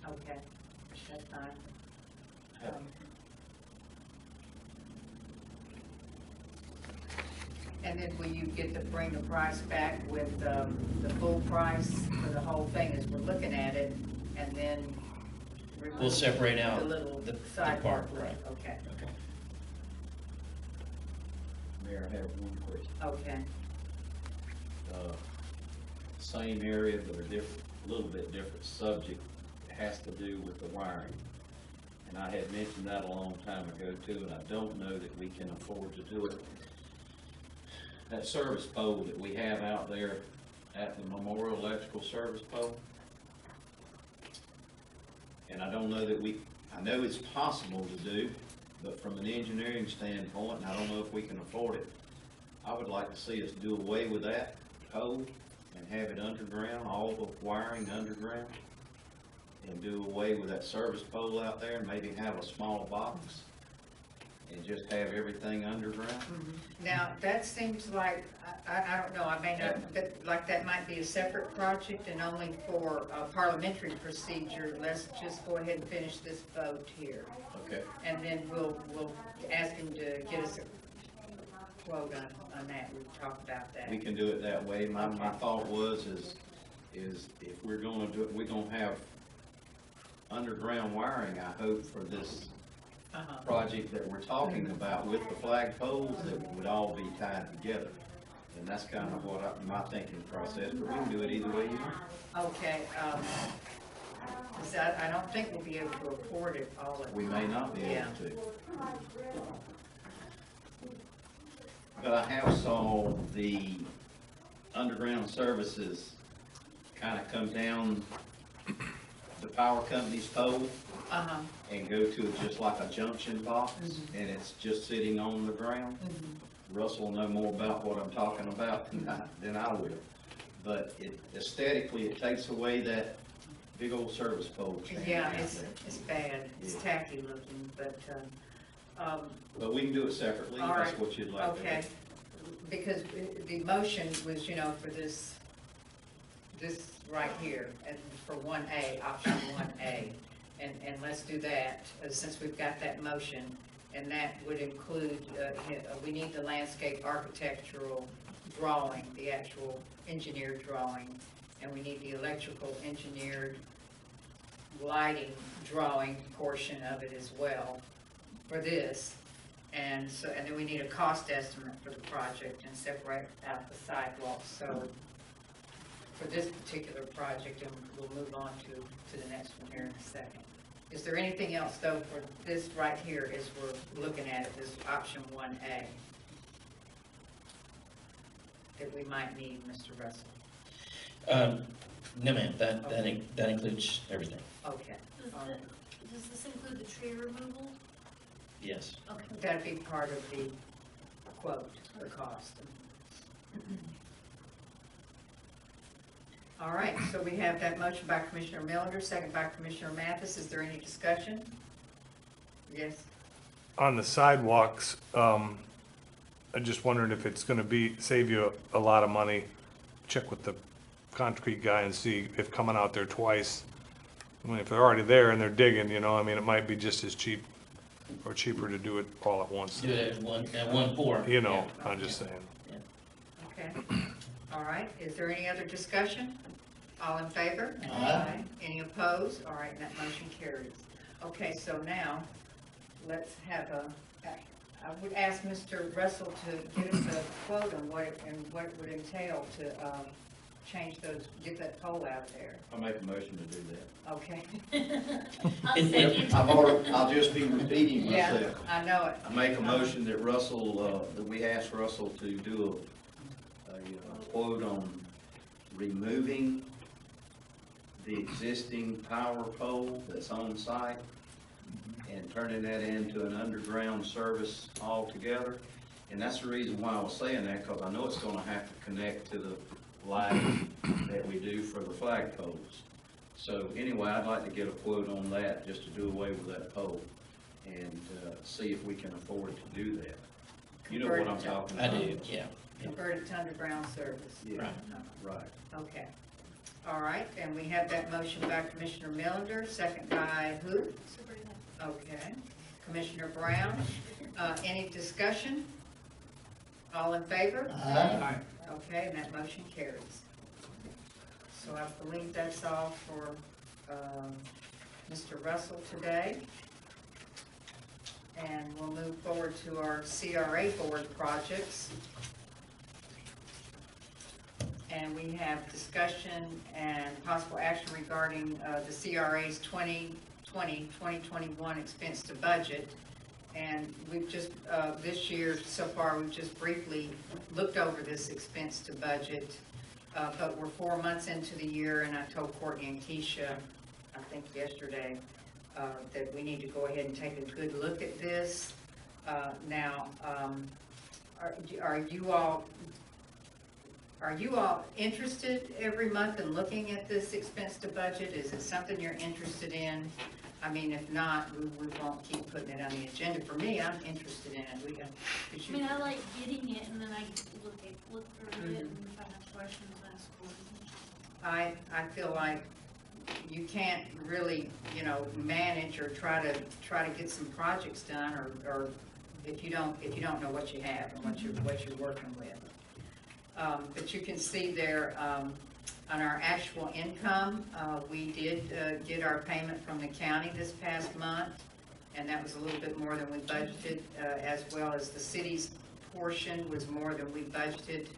S1: Okay, that's fine. And then will you get to bring the price back with the full price for the whole thing as we're looking at it, and then
S8: We'll separate out
S1: the little
S8: the
S1: sidewalk?
S8: part, right.
S1: Okay,
S8: Okay.
S3: Mayor, I have one question.
S1: okay,
S3: Same area, but a little bit different subject. It has to do with the wiring. And I had mentioned that a long time ago too, and I don't know that we can afford to do it. That service pole that we have out there at the Memorial Electrical Service Pole, and I don't know that I know it's possible to do, but from an engineering standpoint, and I don't know if we can afford it, I would like to see us do away with that pole and have it underground, all the wiring underground, and do away with that service pole out there, and maybe have a small box and just have everything underground.
S1: now, that seems like, I don't know, I may not, but like that might be a separate project and only for parliamentary procedure. Let's just go ahead and finish this vote here.
S3: Okay.
S1: And then we'll ask him to get us a quote on that, we'll talk about that.
S3: We can do it that way. My thought was is if we're gonna do it, we're gonna have underground wiring, I hope, for this project that we're talking about with the flag poles that would all be tied together. And that's kind of what my thinking process, but we can do it either way you want.
S1: Okay, 'cause I don't think we'll be able to afford it all at
S3: We may not be
S1: Yeah.
S3: able to. But I have saw the underground services kind of come down the power company's pole and go to just like a junction box, and it's just sitting on the ground. Russell will know more about what I'm talking about than I will. But aesthetically, it takes away that big old service pole.
S1: Yeah, it's bad, it's tacky looking, but,
S3: But we can do it separately, if
S1: all
S3: that's
S1: right.
S3: what you'd like to do.
S1: Okay, because the motion was, for this right here, and for 1A, option 1A, and let's do that, since we've got that motion, and that would include, we need the landscape architectural drawing, the actual engineered drawing, and we need the electrical engineered lighting drawing portion of it as well for this. And then we need a cost estimate for the project and separate out the sidewalks. So for this particular project, and we'll move on to the next one here in a second. Is there anything else though for this right here as we're looking at it, this option 1A, that we might need, Mr. Russell?
S8: No, ma'am, that includes everything.
S1: Okay.
S9: Does this include the tree removal?
S8: Yes.
S9: Okay.
S1: That'd be part of the quote, the cost. All right, so we have that motion by Commissioner Miller, second by Commissioner Mathis. Is there any discussion? Yes?
S12: On the sidewalks, I'm just wondering if it's gonna save you a lot of money. Check with the concrete guy and see if coming out there twice, I mean, if they're already there and they're digging, it might be just as cheap or cheaper to do it all at once.
S8: Do it at one pour.
S12: I'm just saying.
S1: Okay. All right, is there any other discussion? All in favor?
S11: Aye.
S1: Any opposed? All right, that motion carries. Okay, so now, let's have I would ask Mr. Russell to give us a quote on what it would entail to, change those, get that pole out there.
S3: I make a motion to do that.
S1: Okay.
S9: I'll second.
S3: I'll just be repeating
S1: Yeah,
S3: myself.
S1: I know it.
S3: I make a motion that Russell, that we ask Russell to do a quote on removing the existing power pole that's on site and turning that into an underground service altogether. And that's the reason why I was saying that, because I know it's gonna have to connect to the lighting that we do for the flag poles. So anyway, I'd like to get a quote on that, just to do away with that pole and see if we can afford to do that. You know what I'm talking
S8: I
S3: about?
S8: do, yeah.
S1: Convert it to underground service.
S3: Yeah, right.
S1: Okay. All right, and we have that motion by Commissioner Millender, second by who?
S9: Sabrina.
S1: Okay. Commissioner Brown. Any discussion? All in favor?
S11: Aye.
S1: Okay, and that motion carries. So I believe that's all for Mr. Russell today. And we'll move forward to our CRA board projects. And we have discussion and possible action regarding the CRA's 2020-2021 expense to budget. And we've just, this year so far, we've just briefly looked over this expense to budget. But we're 4 months into the year, and I told Courtney and Keisha, I think yesterday, that we need to go ahead and take a good look at this. Now, are you all interested every month in looking at this expense to budget? Is it something you're interested in? I mean, if not, we won't keep putting it on the agenda. For me, I'm interested in it.
S9: I mean, I like getting it, and then I look through it, and if I have questions, ask questions.
S1: I feel like you can't really, manage or try to get some projects done, or if you don't know what you have and what you're working with. But you can see there, on our actual income, we did get our payment from the county this past month, and that was a little bit more than we budgeted, as well as the city's portion was more than we budgeted,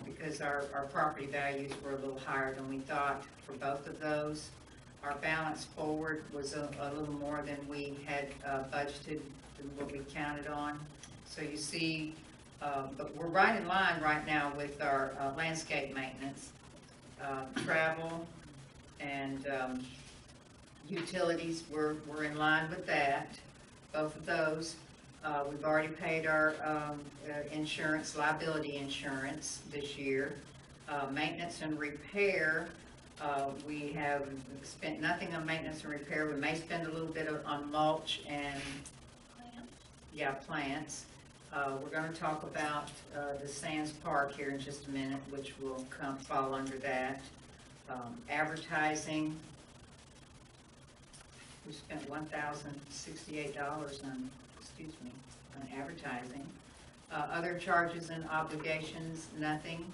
S1: because our property values were a little higher than we thought for both of those. Our balance forward was a little more than we had budgeted, than what we counted on. So you see, but we're right in line right now with our landscape maintenance, travel, and utilities. We're in line with that, both of those. We've already paid our insurance, liability insurance this year. Maintenance and repair, we have spent nothing on maintenance and repair. We may spend a little bit on mulch and plants. We're going to talk about the Sands Park here in just a minute, which will fall under that. Advertising, we spent $1,068 on advertising. Other charges and obligations, nothing.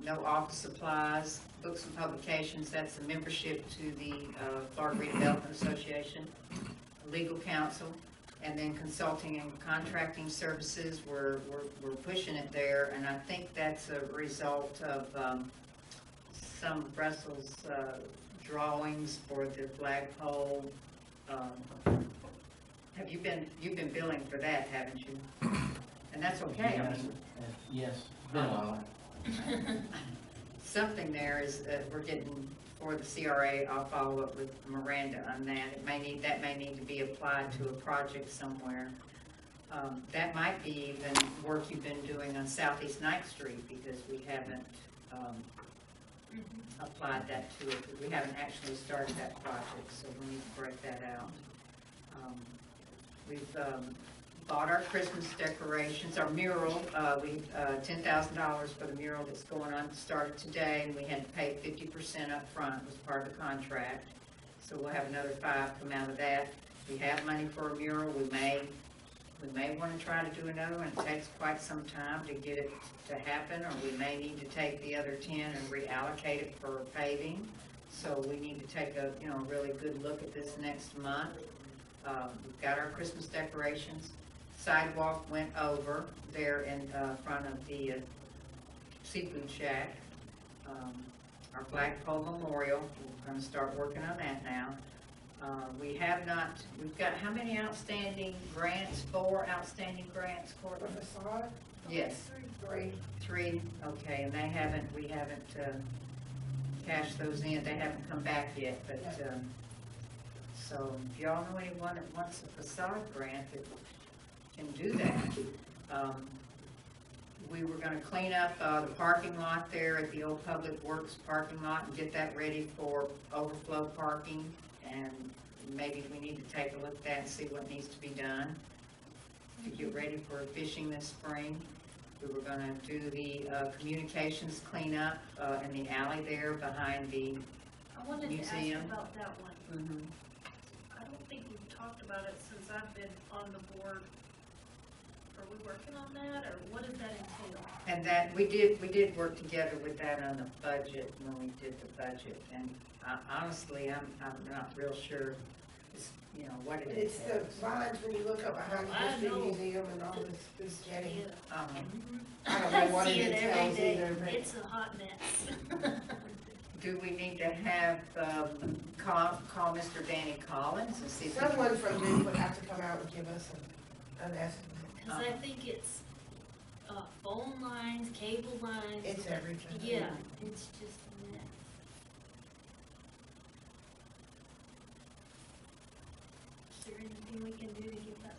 S1: No office supplies, books and publications, that's a membership to the Florida Redevelopment Association, legal counsel. And then consulting and contracting services, we're pushing it there, and I think that's a result of some of Russell's drawings for the flagpole. You've been billing for that, haven't you? And that's okay. I mean,
S8: Yes, been a while.
S1: something there is that we're getting for the CRA. I'll follow up with Miranda on that. That may need to be applied to a project somewhere. That might be even work you've been doing on Southeast 9th Street, because we haven't applied that to it. We haven't actually started that project, so we need to break that out. We've bought our Christmas decorations, our mural. We $10,000 for the mural that's going on, started today, and we had to pay 50% up front, was part of the contract. So we'll have another $5 come out of that. We have money for a mural. We may want to try to do another one. It takes quite some time to get it to happen, or we may need to take the other 10 and reallocate it for paving. So we need to take a really good look at this next month. We've got our Christmas decorations. Sidewalk went over there in front of the seafood shack. Our flagpole memorial, we're gonna start working on that now. We have not, we've got how many outstanding grants? 4 outstanding grants, Courtney?
S6: Facade?
S1: Yes. 3, okay, and we haven't cashed those in, they haven't come back yet, but, so if y'all know anyone that wants a facade grant that can do that. We were gonna clean up, the parking lot there at the old Public Works parking lot and get that ready for overflow parking, and maybe we need to take a look at that and see what needs to be done to get ready for fishing this spring. We were gonna do the communications cleanup in the alley there behind the
S9: I wanted to ask
S1: museum.
S9: about that one.
S1: Mhm.
S9: I don't think we've talked about it since I've been on the board. Are we working on that, or what does that entail?
S1: And that, we did work together with that on the budget, when we did the budget, and honestly, I'm not real sure, what it is.
S6: It's the lines when you look up behind the
S9: I
S6: history
S9: know.
S6: museum and all this jetting.
S9: Yeah.
S6: I don't know what
S9: See
S6: it
S9: every
S6: entails
S9: day.
S6: either, but.
S9: It's a hot mess.
S1: Do we need to have, call Mr. Danny Collins and see if he
S6: Someone
S1: can?
S6: from Duke would have to come out and give us an estimate.
S9: Cause I think it's, phone lines, cable lines.
S6: It's everything.
S9: Yeah, it's just a mess. Is there anything we can do to get that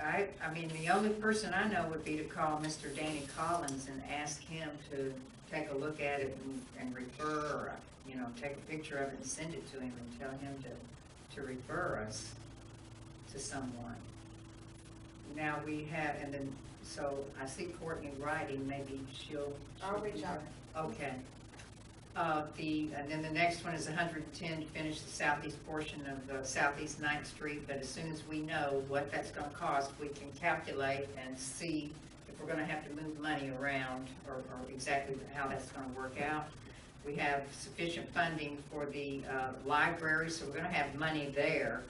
S9: started?
S1: I mean, the only person I know would be to call Mr. Danny Collins and ask him to take a look at it and refer, or, take a picture of it and send it to him and tell him to refer us to someone. Now we have, and then, so I see Courtney writing, maybe she'll.
S6: I'll reach out.
S1: Okay. And then the next one is 110 to finish the southeast portion of Southeast 9th Street, but as soon as we know what that's gonna cost, we can calculate and see if we're gonna have to move money around, or exactly how that's gonna work out. We have sufficient funding for the library, so we're gonna have money there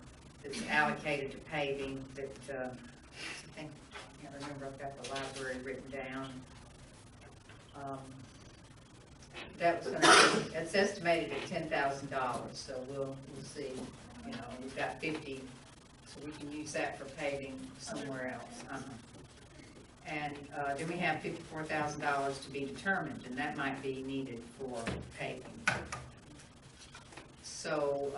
S1: that's allocated to paving, that, I can't remember, I've got the library written down. That was gonna be, it's estimated at $10,000, so we'll see. We've got 50, so we can use that for paving somewhere else. And then we have $54,000 to be determined, and that might be needed for paving. So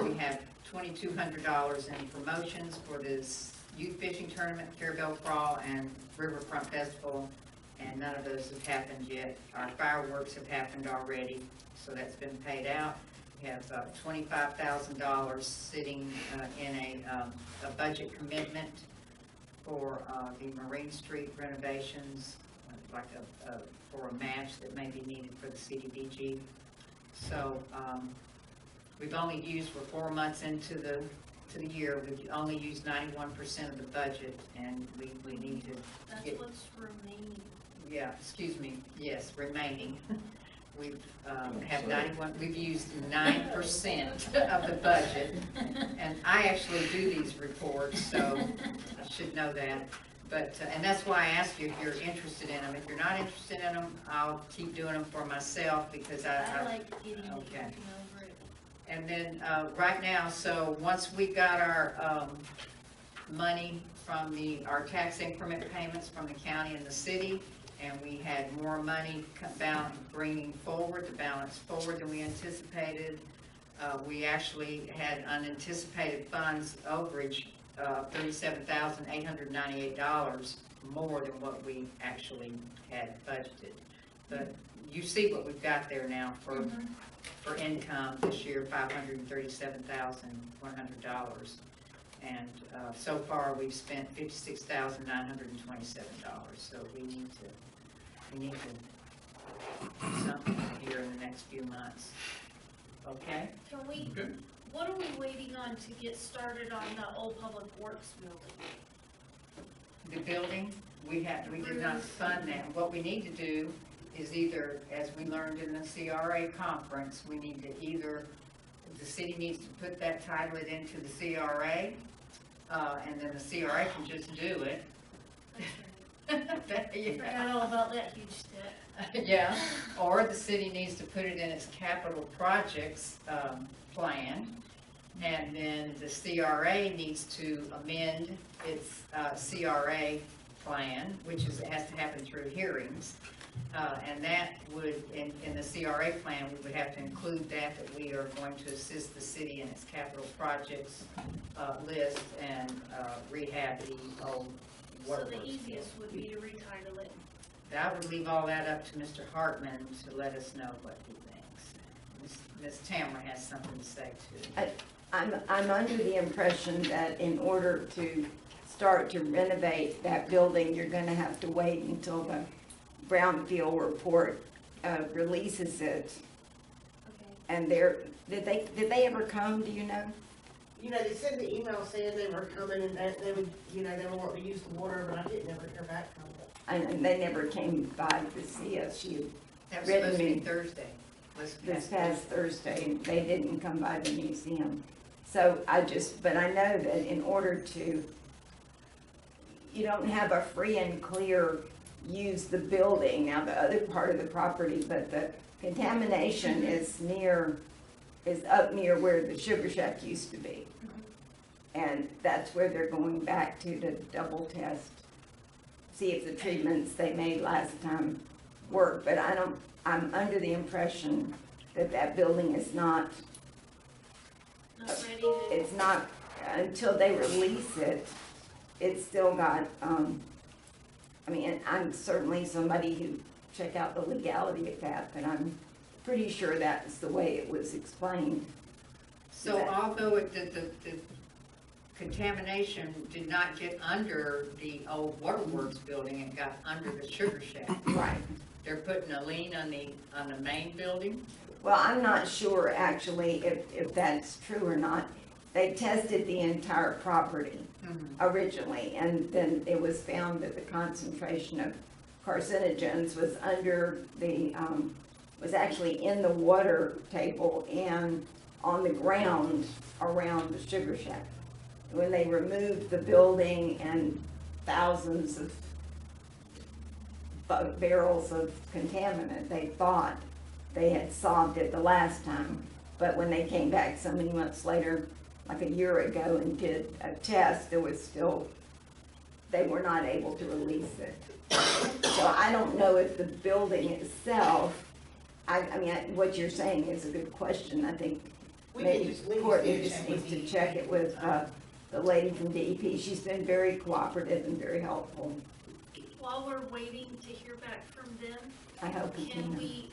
S1: we have $2,200 in promotions for this youth fishing tournament, Carrabelle Crawl, and Riverfront Festival, and none of those have happened yet. Our fireworks have happened already, so that's been paid out. We have $25,000 sitting in a budget commitment for the Marine Street renovations, like for a match that may be needed for the CDBG. So we've only used, we're 4 months into the year, we've only used 91% of the budget, and we need to
S9: That's
S1: get.
S9: what's remaining.
S1: Yeah, excuse me, yes, remaining. We've, have 91, we've used 9% of the budget. And I actually do these reports, so I should know that. But, and that's why I asked you if you're interested in them. If you're not interested in them, I'll keep doing them for myself, because
S9: I like getting it, looking
S1: okay.
S9: over it.
S1: And then, right now, so once we got our, money from our tax increment payments from the county and the city, and we had more money bringing forward, the balance forward than we anticipated. We actually had unanticipated funds overage, $37,898 more than what we actually had budgeted. But you see what we've got there now for income this year, $537,100. And so far, we've spent $56,927. So we need to do something here in the next few months. Okay?
S9: Can we, what are we waiting on to get started on the old Public Works building?
S1: The building, we did not fund that. What we need to do is either, as we learned in the CRA conference, we need to either the city needs to put that, title it into the CRA, and then the CRA can just do it.
S9: Forgot all about that huge step.
S1: Yeah, or the city needs to put it in its capital projects, plan, and then the CRA needs to amend its, CRA plan, which has to happen through hearings. And that would, in the CRA plan, we would have to include that we are going to assist the city in its capital projects, list and, rehab the old
S9: So
S1: waterworks.
S9: the easiest would be to retitle it.
S1: I would leave all that up to Mr. Hartman to let us know what he thinks. Ms. Tamara has something to say too.
S10: I'm under the impression that in order to start to renovate that building, you're gonna have to wait until the Brownfield report releases it.
S9: Okay.
S10: And did they ever come, do you know?
S6: You know, they sent the email saying they were coming and that they would, you know, they were wanting to use the water, but I didn't ever hear back from them.
S10: And they never came by to see us.
S1: That was
S10: written
S1: supposed to be
S10: me
S1: Thursday.
S10: This past Thursday, they didn't come by the museum. So but I know that in order to, you don't have a free and clear use the building, now the other part of the property, but the contamination is up near where the sugar shack used to be. And that's where they're going back to double test, see if the treatments they made last time work. But I'm under the impression that building is not,
S9: Not ready to.
S10: it's not, until they release it, it's still got, I mean, I'm certainly somebody who check out the legality of that, but I'm pretty sure that's the way it was explained.
S1: So although the contamination did not get under the old waterworks building, it got under the sugar shack.
S10: Right.
S1: They're putting a lien on the main building?
S10: Well, I'm not sure actually if that's true or not. They tested the entire property originally, and then it was found that the concentration of carcinogens was was actually in the water table and on the ground around the sugar shack. When they removed the building and thousands of barrels of contaminant, they thought they had solved it the last time. But when they came back so many months later, like a year ago, and did a test, there was still, they were not able to release it. So I don't know if the building itself, I mean, what you're saying is a good question. I think
S6: We
S10: maybe
S6: could just leave
S10: Courtney
S6: it,
S10: just
S6: check
S10: needs
S6: with
S10: to
S6: DEP.
S10: check it with the lady from DEP. She's been very cooperative and very helpful.
S9: While we're waiting to hear back from them,
S10: I hope we
S9: can
S10: can.
S9: we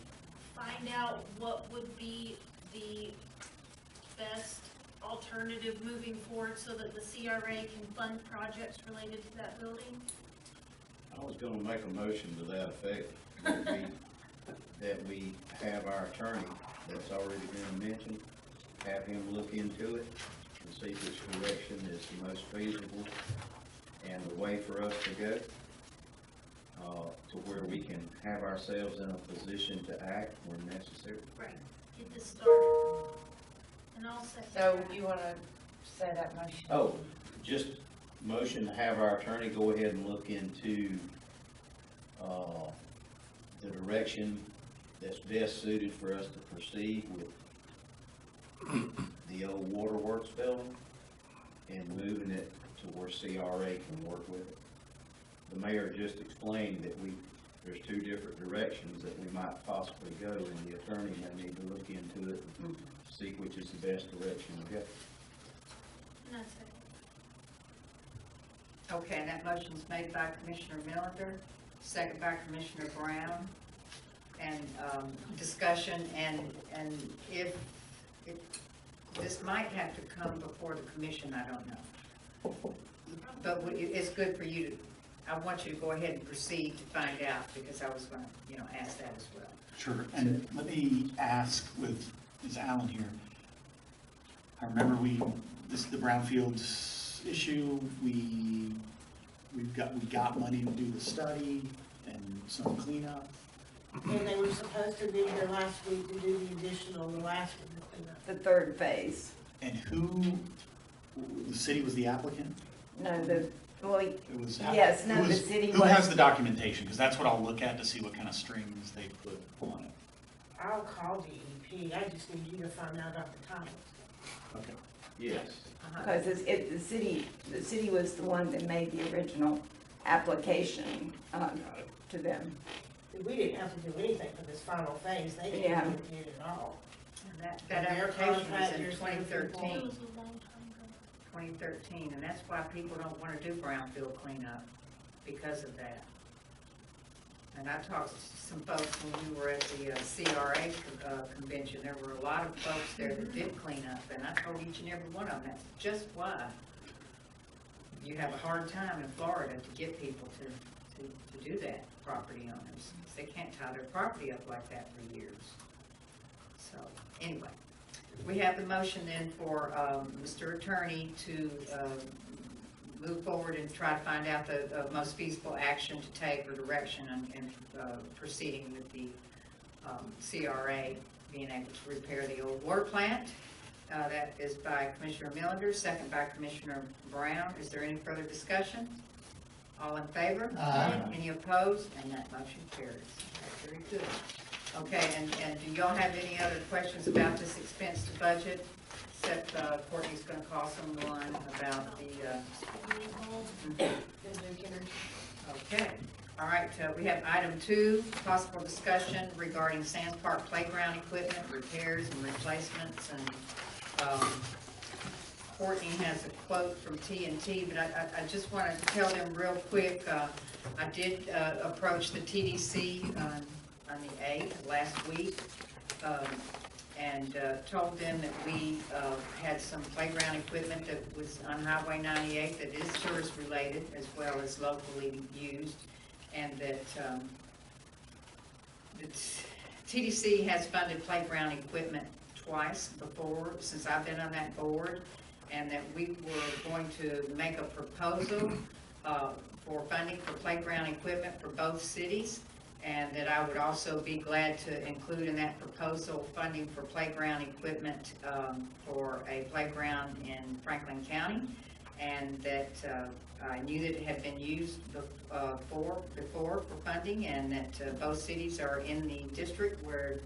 S9: find out what would be the best alternative moving forward so that the CRA can fund projects related to that building?
S3: I was gonna make a motion to that effect, that we have our attorney, that's already been mentioned, have him look into it and see which direction is the most feasible and the way for us to go, to where we can have ourselves in a position to act when necessary.
S9: Right. Get this started. And I'll second
S4: So
S9: that.
S4: you wanna say that motion?
S3: Oh, just motion to have our attorney go ahead and look into, the direction that's best suited for us to proceed with the old waterworks building and moving it to where CRA can work with it. The mayor just explained that there's two different directions that we might possibly go, and the attorney may need to look into it and see which is the best direction to go.
S9: And that's it.
S1: Okay, and that motion's made by Commissioner Millender, second by Commissioner Brown, and discussion, and if this might have to come before the commission, I don't know. But it's good for you to, I want you to go ahead and proceed to find out, because I was gonna, ask that as well.
S5: Sure, and let me ask with Ms. Allen here. I remember this is the brownfields issue, we got money to do the study and some cleanup.
S6: And they were supposed to be here last week to do the additional, the last one.
S10: The third phase.
S5: And who, the city was the applicant?
S10: No, well,
S5: It was.
S10: yes, no,
S5: who
S10: the
S5: was-
S10: city
S5: Who has
S10: was,
S5: the documentation? Because that's what I'll look at to see what kind of strings they put on it.
S6: I'll call DEP, I just need you to find out about the title.
S5: Okay.
S3: Yes.
S10: because the city was the one that made the original application, to them.
S6: We didn't have to do anything for this final phase, they
S10: Yeah.
S6: didn't do it at all.
S1: And that
S6: Their
S1: application was in
S6: contractors,
S1: 2013.
S9: It was a long time ago.
S1: 2013, and that's why people don't want to do brownfield cleanup, because of that. And I talked to some folks when we were at the CRA convention. There were a lot of folks there that did clean up, and I told each and every one of them, that's just why you have a hard time in Florida to get people to do that, property owners. They can't tie their property up like that for years. So, anyway, we have the motion then for Mr. Attorney to move forward and try to find out the most feasible action to take or direction in proceeding with the CRA being able to repair the old water plant. That is by Commissioner Millender, second by Commissioner Brown. Is there any further discussion? All in favor?
S11: Aye.
S1: Any opposed? And that motion carries. Okay, very good. Okay, and do y'all have any other questions about this expense to budget? Except Courtney's gonna call someone about the, okay. All right, we have item 2, possible discussion regarding Sands Park playground equipment, repairs and replacements. And Courtney has a quote from T&T, but I just want to tell them real quick, I did approach the TDC on the 8th last week, and told them that we had some playground equipment that was on Highway 98 that is tourist related as well as locally used, and that TDC has funded playground equipment twice before since I've been on that board, and that we were going to make a proposal for funding for playground equipment for both cities, and that I would also be glad to include in that proposal funding for playground equipment for a playground in Franklin County, and that I knew that it had been used before for funding, and that both cities are in the district where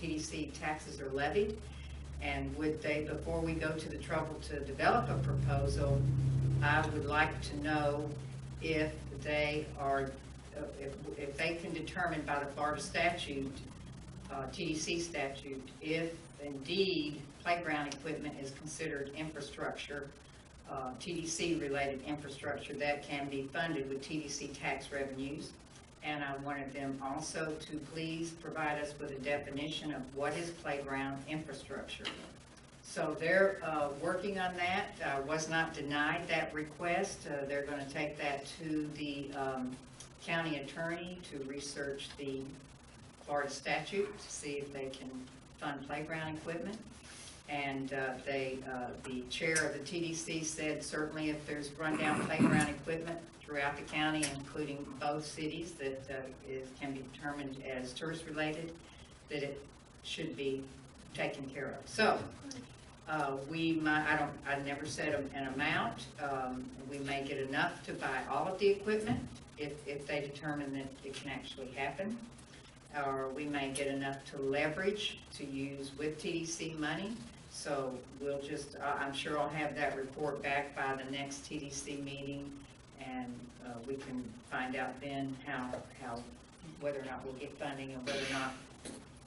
S1: TDC taxes are levied. And would they, before we go to the trouble to develop a proposal, I would like to know if they are, if they can determine by the Florida statute, TDC statute, if indeed playground equipment is considered infrastructure, TDC-related infrastructure that can be funded with TDC tax revenues. And I wanted them also to please provide us with a definition of what is playground infrastructure. So they're working on that. I was not denied that request. They're going to take that to the county attorney to research the Florida statute to see if they can fund playground equipment. And the chair of the TDC said certainly if there's rundown playground equipment throughout the county, including both cities, that can be determined as tourist related, that it should be taken care of. So I never said an amount. We may get enough to buy all of the equipment if they determine that it can actually happen. Or we may get enough to leverage to use with TDC money. So we'll just, I'm sure I'll have that report back by the next TDC meeting, and we can find out then whether or not we'll get funding and whether or not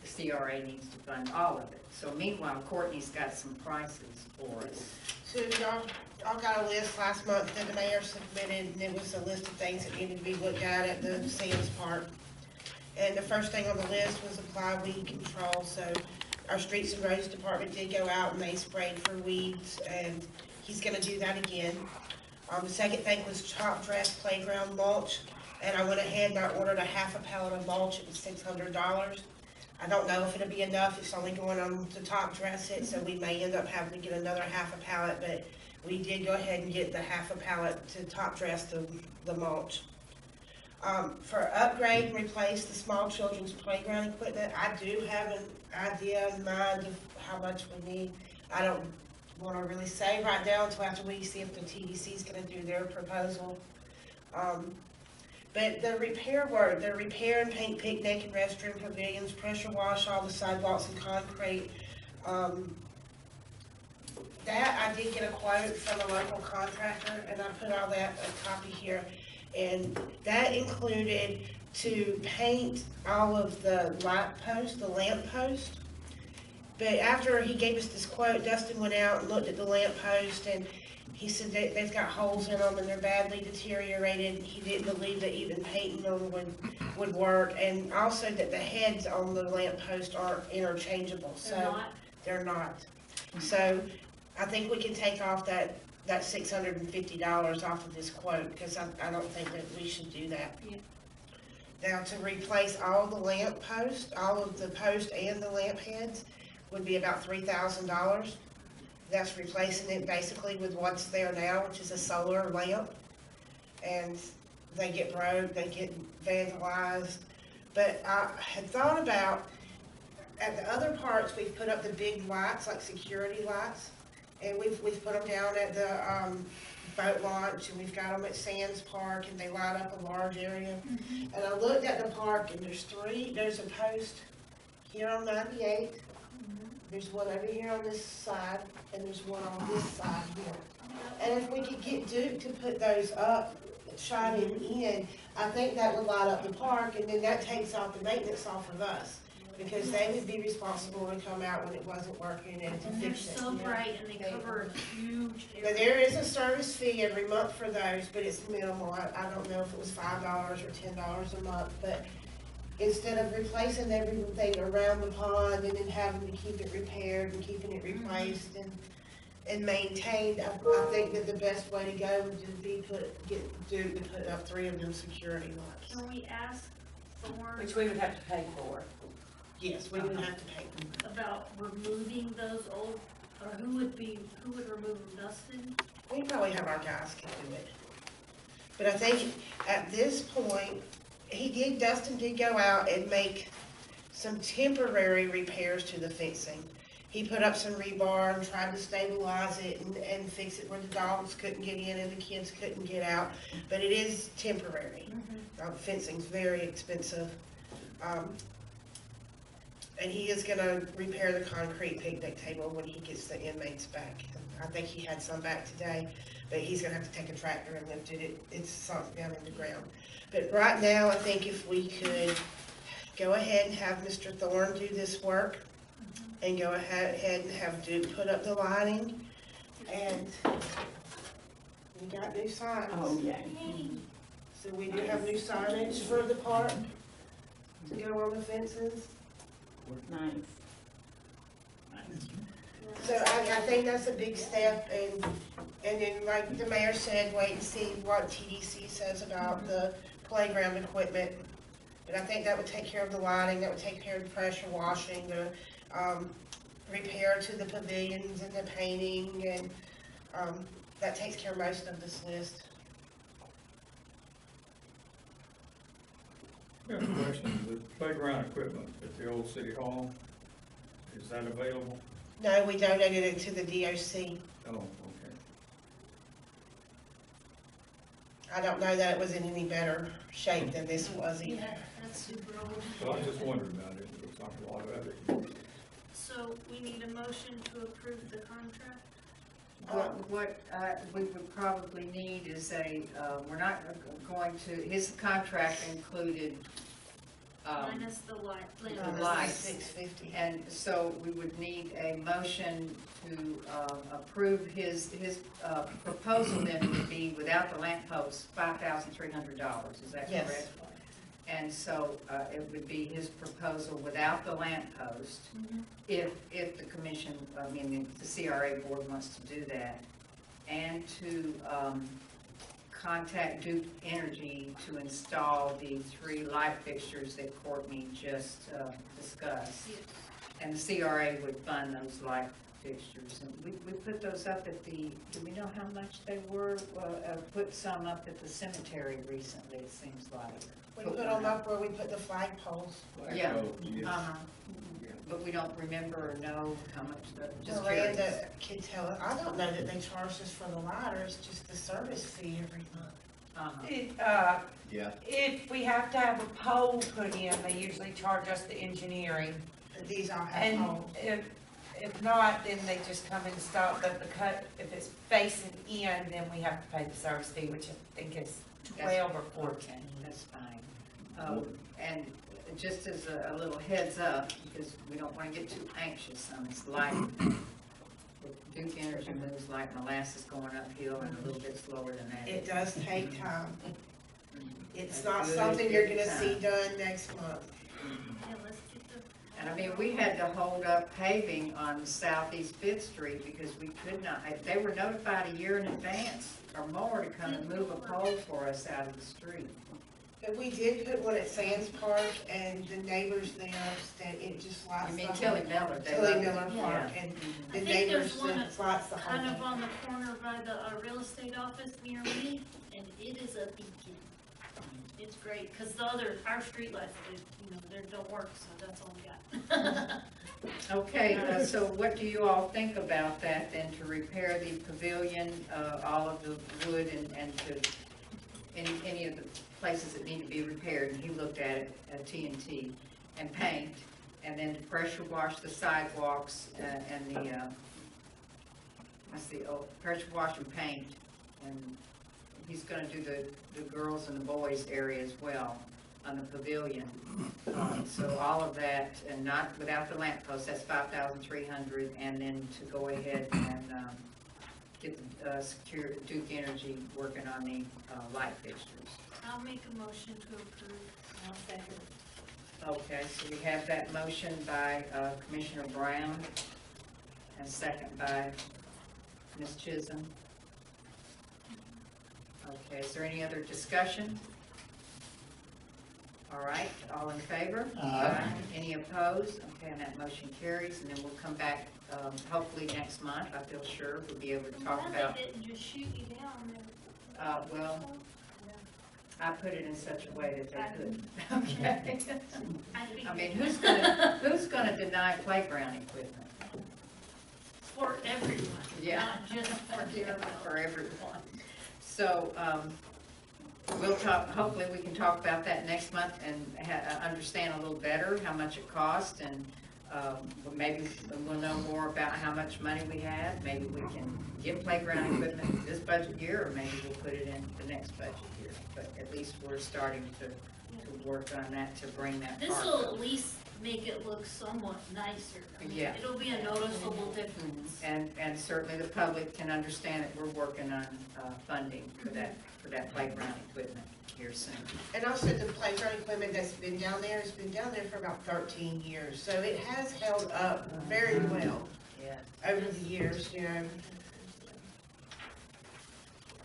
S1: the CRA needs to fund all of it. So meanwhile, Courtney's got some prices for us.
S6: So y'all got a list last month that the mayor submitted, and it was a list of things that needed to be looked at the Sands Park. And the first thing on the list was apply weed control. So our streets and roads department did go out and they sprayed for weeds, and he's gonna do that again. The second thing was top dress playground mulch, and I went ahead and I ordered a half a pallet of mulch. It was $600. I don't know if it'll be enough. It's only going on to top dress it, so we may end up having to get another half a pallet, but we did go ahead and get the half a pallet to top dress the mulch. For upgrade and replace the small children's playground equipment, I do have an idea in mind of how much we need. I don't want to really say right now until after we see if the TDC is going to do their proposal. But the repair work, the repair and paint picnic and restroom pavilions, pressure wash all the sidewalks and concrete, that I did get a quote from a local contractor, and I put all that, a copy here. And that included to paint all of the light posts, the lamp post. But after he gave us this quote, Dustin went out and looked at the lamp post, and he said they've got holes in them and they're badly deteriorated. He didn't believe that even painting them would work, and also that the heads on the lamp post aren't interchangeable. They're not. So I think we can take off that $650 off of this quote, because I don't think that we should do that.
S9: Yeah.
S6: Now, to replace all the lamp posts, all of the post and the lamp heads, would be about $3,000. That's replacing it basically with what's there now, which is a solar lamp. And they get broke, they get vandalized. But I had thought about, at the other parts, we've put up the big lights, like security lights. And we've put them down at the boat launch, and we've got them at Sands Park, and they light up a large area.
S9: Mm-hmm.
S6: And I looked at the park, and there's a post here on 98. There's one over here on this side, and there's one on this side here. And if we could get Duke to put those up, shining in, I think that would light up the park, and then that takes off the maintenance off of us, because they would be responsible to come out when it wasn't working and to
S9: And they're
S6: fix it.
S9: so bright, and they cover a huge
S6: But
S9: area.
S6: there is a service fee every month for those, but it's minimal. I don't know if it was $5 or $10 a month, but instead of replacing everything around the pond and then having to keep it repaired and keeping it replaced and maintained, I think that the best way to go would just be get Duke to put up 3 of them security lights.
S9: Can we ask Thorne
S4: Which we would have to pay for.
S6: Yes, we would have to pay them.
S9: about removing those old, or who would remove them, Dustin?
S6: We probably have our guys can do it. But I think at this point, Dustin did go out and make some temporary repairs to the fencing. He put up some rebar and tried to stabilize it and fix it where the dogs couldn't get in and the kids couldn't get out. But it is temporary. Fencing's very expensive. And he is gonna repair the concrete picnic table when he gets the inmates back. I think he had some back today, but he's gonna have to take a tractor and lift it. It's sunk down in the ground. But right now, I think if we could go ahead and have Mr. Thorne do this work, and go ahead and have Duke put up the lighting, and we got new signs.
S10: Oh, yeah.
S6: So we do have new signage for the park to go on the fences.
S10: Nice.
S6: So I think that's a big step, and then like the mayor said, wait and see what TDC says about the playground equipment. But I think that would take care of the lighting, that would take care of the pressure washing, the repair to the pavilions and the painting, and that takes care of most of this list.
S2: I have a question, the playground equipment at the old city hall, is that available?
S6: No, we donated it to the DOC.
S2: Oh, okay.
S6: I don't know that it was in any better shape than this was either.
S9: Yeah, that's super old.
S2: So I was just wondering about it, it looks like a lot of it.
S9: So we need a motion to approve the contract?
S1: What we would probably need is we're not going to, his contract included,
S9: Minus the light.
S1: the lights.
S6: $650.
S1: And so we would need a motion to approve his proposal then would be without the lamp posts, $5,300, is that
S6: Yes.
S1: correct? And so it would be his proposal without the lamp post, if the commission, the CRA board wants to do that, and to contact Duke Energy to install the 3 light fixtures that Courtney just discussed.
S9: Yes.
S1: And the CRA would fund those light fixtures, and we put those up at the, do we know how much they were? Put some up at the cemetery recently, it seems like.
S6: We put them up where we put the flag poles.
S1: Yeah.
S11: Yes.
S1: Uh-huh. But we don't remember or know how much, just
S6: Miranda
S1: curious.
S6: can tell us, I don't know that they charged us for the ladder, it's just the service fee every month.
S1: Uh-huh.
S11: Yeah.
S4: If we have to have a pole put in, they usually charge us the engineering.
S6: But these all have
S4: And
S6: poles.
S4: if not, then they just come and stop, but if it's facing in, then we have to pay the service fee, which I think is 12 or 14.
S1: Okay, that's fine. And just as a little heads up, because we don't want to get too anxious on this lighting. Duke Energy moves like molasses going uphill and a little bit slower than that.
S6: It does take time. It's
S1: That's
S6: not
S1: good,
S6: something you're
S1: good
S6: gonna see
S1: time.
S6: done next month.
S9: Yeah, let's get the.
S1: And I mean, we had to hold up paving on Southeast Fifth Street because we could not, they were notified a year in advance or more to come and move a pole for us out of the street.
S6: But we did put one at Sands Park, and the neighbors there said it just lights
S1: You
S6: the
S1: mean
S6: whole.
S1: Tilly Miller? They
S6: Tilly
S1: love it.
S6: Miller
S1: Yeah.
S6: Park, and
S9: I
S6: the
S9: think
S6: neighbors
S9: there's one
S6: said
S9: that's
S6: lights the whole
S9: kind of
S6: thing.
S9: on the corner by the real estate office near me, and it is a beacon. It's great, because our street lights, they don't work, so that's all we got.
S1: Okay, so what do you all think about that then, to repair the pavilion, all of the wood and to any of the places that need to be repaired? And he looked at it, TNT, and paint, and then to pressure wash the sidewalks and the, pressure wash and paint. And he's gonna do the girls and the boys area as well on the pavilion. So all of that, and not without the lamp post, that's $5,300, and then to go ahead and get the secure Duke Energy working on the light fixtures.
S9: I'll make a motion to approve. I'll second.
S1: Okay, so we have that motion by Commissioner Brown and second by Ms. Chisholm. Okay, is there any other discussion? All right, all in favor?
S11: Aye.
S1: Any opposed? Okay, and that motion carries, and then we'll come back, hopefully next month, I feel sure, we'll be able to talk
S9: I'm
S1: about,
S9: glad they didn't just shoot you down there.
S1: well, I put it in such a way that they couldn't. Okay. I mean, who's gonna deny playground equipment?
S9: For everyone,
S1: Yeah.
S9: not just for
S1: Yeah,
S9: Carrabelle.
S1: for everyone. So, we'll talk, hopefully we can talk about that next month and understand a little better how much it costs, and maybe we'll know more about how much money we have. Maybe we can get playground equipment this budget year, or maybe we'll put it in the next budget year. But at least we're starting to work on that to bring that
S9: This
S1: part
S9: will
S1: up.
S9: at least make it look somewhat nicer. I mean,
S1: Yeah.
S9: It'll be a noticeable difference.
S1: And certainly the public can understand that we're working on funding for that playground equipment here soon.
S6: And also the playground equipment that's been down there, has been down there for about 13 years, so it has held up very well
S1: Yeah.
S6: over the years, you know.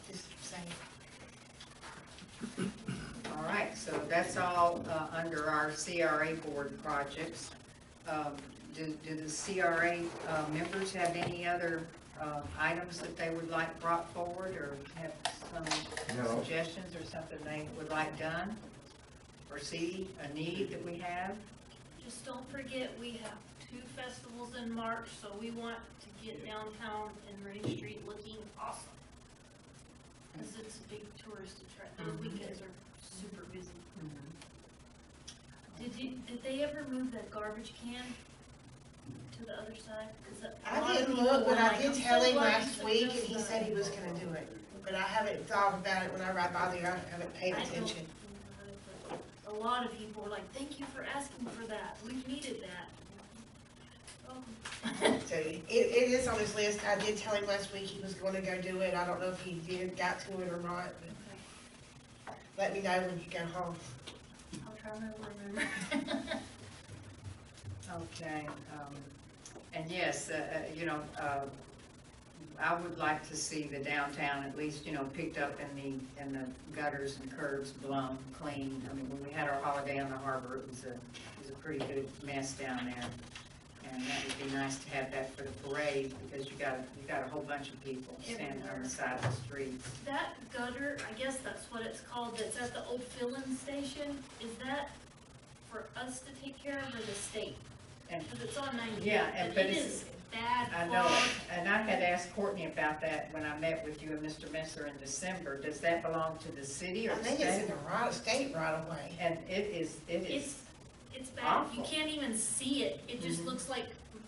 S6: Just saying.
S1: All right, so that's all under our CRA board projects. Do the CRA members have any other items that they would like brought forward, or have some suggestions or something they would like done? Or see a need that we have?
S9: Just don't forget, we have 2 festivals in March, so we want to get downtown and Main Street looking awesome. Because it's a big tourist attraction. Those weekends are super busy. Did they ever move that garbage can to the other side? 'Cause a lot
S6: I
S9: of
S6: didn't
S9: people
S6: look,
S9: were
S6: but I
S9: like,
S6: did
S9: "I'm
S6: tell
S9: so
S6: him
S9: glad you
S6: last
S9: said
S6: week, and
S9: just
S6: he
S9: that."
S6: said he was gonna do it. But I haven't thought about it when I ride by there, I haven't paid
S9: I don't
S6: attention.
S9: know, but a lot of people were like, thank you for asking for that, we've needed that. Oh.
S6: So it is on his list. I did tell him last week he was gonna go do it. I don't know if he got to it or not, but let me know when you go home.
S9: I'll try to remember.
S1: Okay, and yes, I would like to see the downtown at least, picked up and the gutters and curbs blown, clean. I mean, when we had our holiday on the harbor, it was a pretty good mess down there. And that would be nice to have that for the parade, because you got a whole bunch of people standing on the side of the streets.
S9: That gutter, I guess that's what it's called, that's at the old filling station, is that for us to take care of or the state?
S1: And,
S9: Because it's on 98,
S1: yeah,
S9: but
S1: but
S9: it
S1: it's,
S9: is bad
S1: I know,
S9: fog.
S1: and I had asked Courtney about that when I met with you and Mr. Messer in December. Does that belong to the city or
S6: I
S1: the
S6: think it's in
S1: state?
S6: the state right away.
S1: And it is,
S9: It's bad, you
S1: awful.
S9: can't even see it, it just
S1: Mhm.
S9: looks like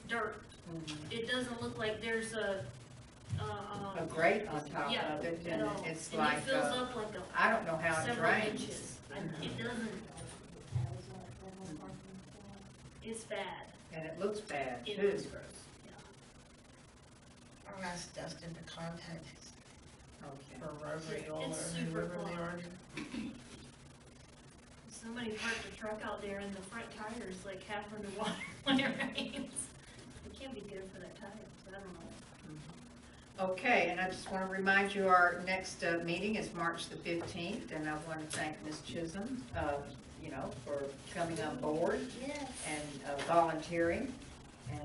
S9: dirt.
S1: mhm,
S9: It doesn't look like there's a
S1: grate on top
S9: yeah,
S1: of it,
S9: at
S1: and
S9: all.
S1: it's
S9: And
S1: like,
S9: it fills up like
S1: I don't know how
S9: a
S1: it
S9: several
S1: drains.
S9: inches. It doesn't, it's bad,
S1: And it looks bad
S9: it
S1: too.
S9: looks gross, yeah.
S6: I'll ask Dustin to contact
S1: Okay.
S6: for Rotary or
S9: It's super
S6: whoever they are.
S9: Somebody parked a truck out there and the front tire's like half underwater when it rains. It can't be good for that tire, so I don't know.
S1: Okay, and I just want to remind you, our next meeting is March the 15th, and I want to thank Ms. Chisholm, for coming on board
S9: Yes.
S1: and volunteering. And,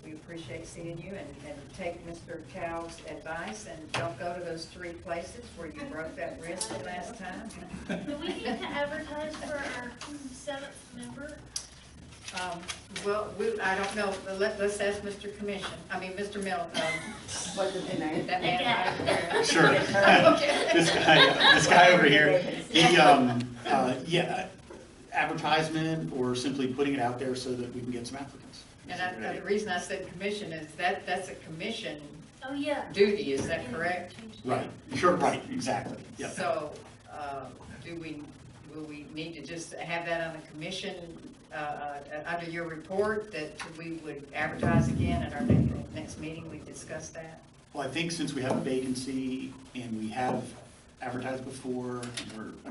S1: we appreciate seeing you, and take Mr. Cow's advice, and don't go to those 3 places where you broke that wrist the last time.
S9: Do we need to advertise for our 7th member?
S1: Well, I don't know, let's ask Mr. Mr. Mill,
S10: What's his name?
S1: that man right there.
S5: Sure.
S1: Okay.
S5: This guy over here, he, advertisement or simply putting it out there so that we can get some applicants.
S1: And the reason I said commission is that's a commission
S9: Oh, yeah.
S1: duty, is that correct?
S5: Right, sure, right, exactly, yeah.
S1: So, will we need to just have that on the commission, under your report, that we would advertise again at our next meeting, we discuss that?
S5: Well, I think since we have a vacancy and we have advertised before,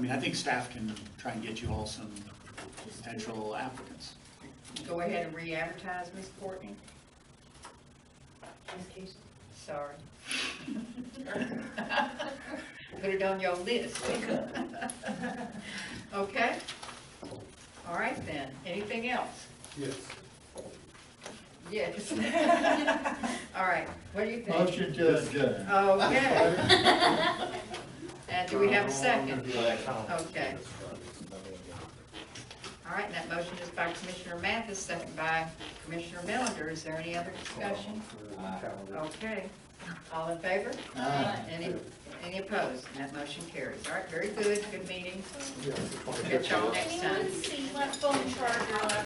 S5: I think staff can try and get you all some potential applicants.
S1: Go ahead and re-advertise, Ms. Courtney? Sorry. Put it on your list. Okay? All right then, anything else?
S11: Yes.
S1: Yes. All right, what do you think?
S11: Motion to adjourn.
S1: Okay. And do we have a second? Okay. All right, and that motion is by Commissioner Mathis, second by Commissioner Melander. Is there any other discussion? Okay. All in favor?
S11: Aye.
S1: Any opposed? And that motion carries. All right, very good, good meeting. Catch y'all next time.
S9: Anyone see my phone charger?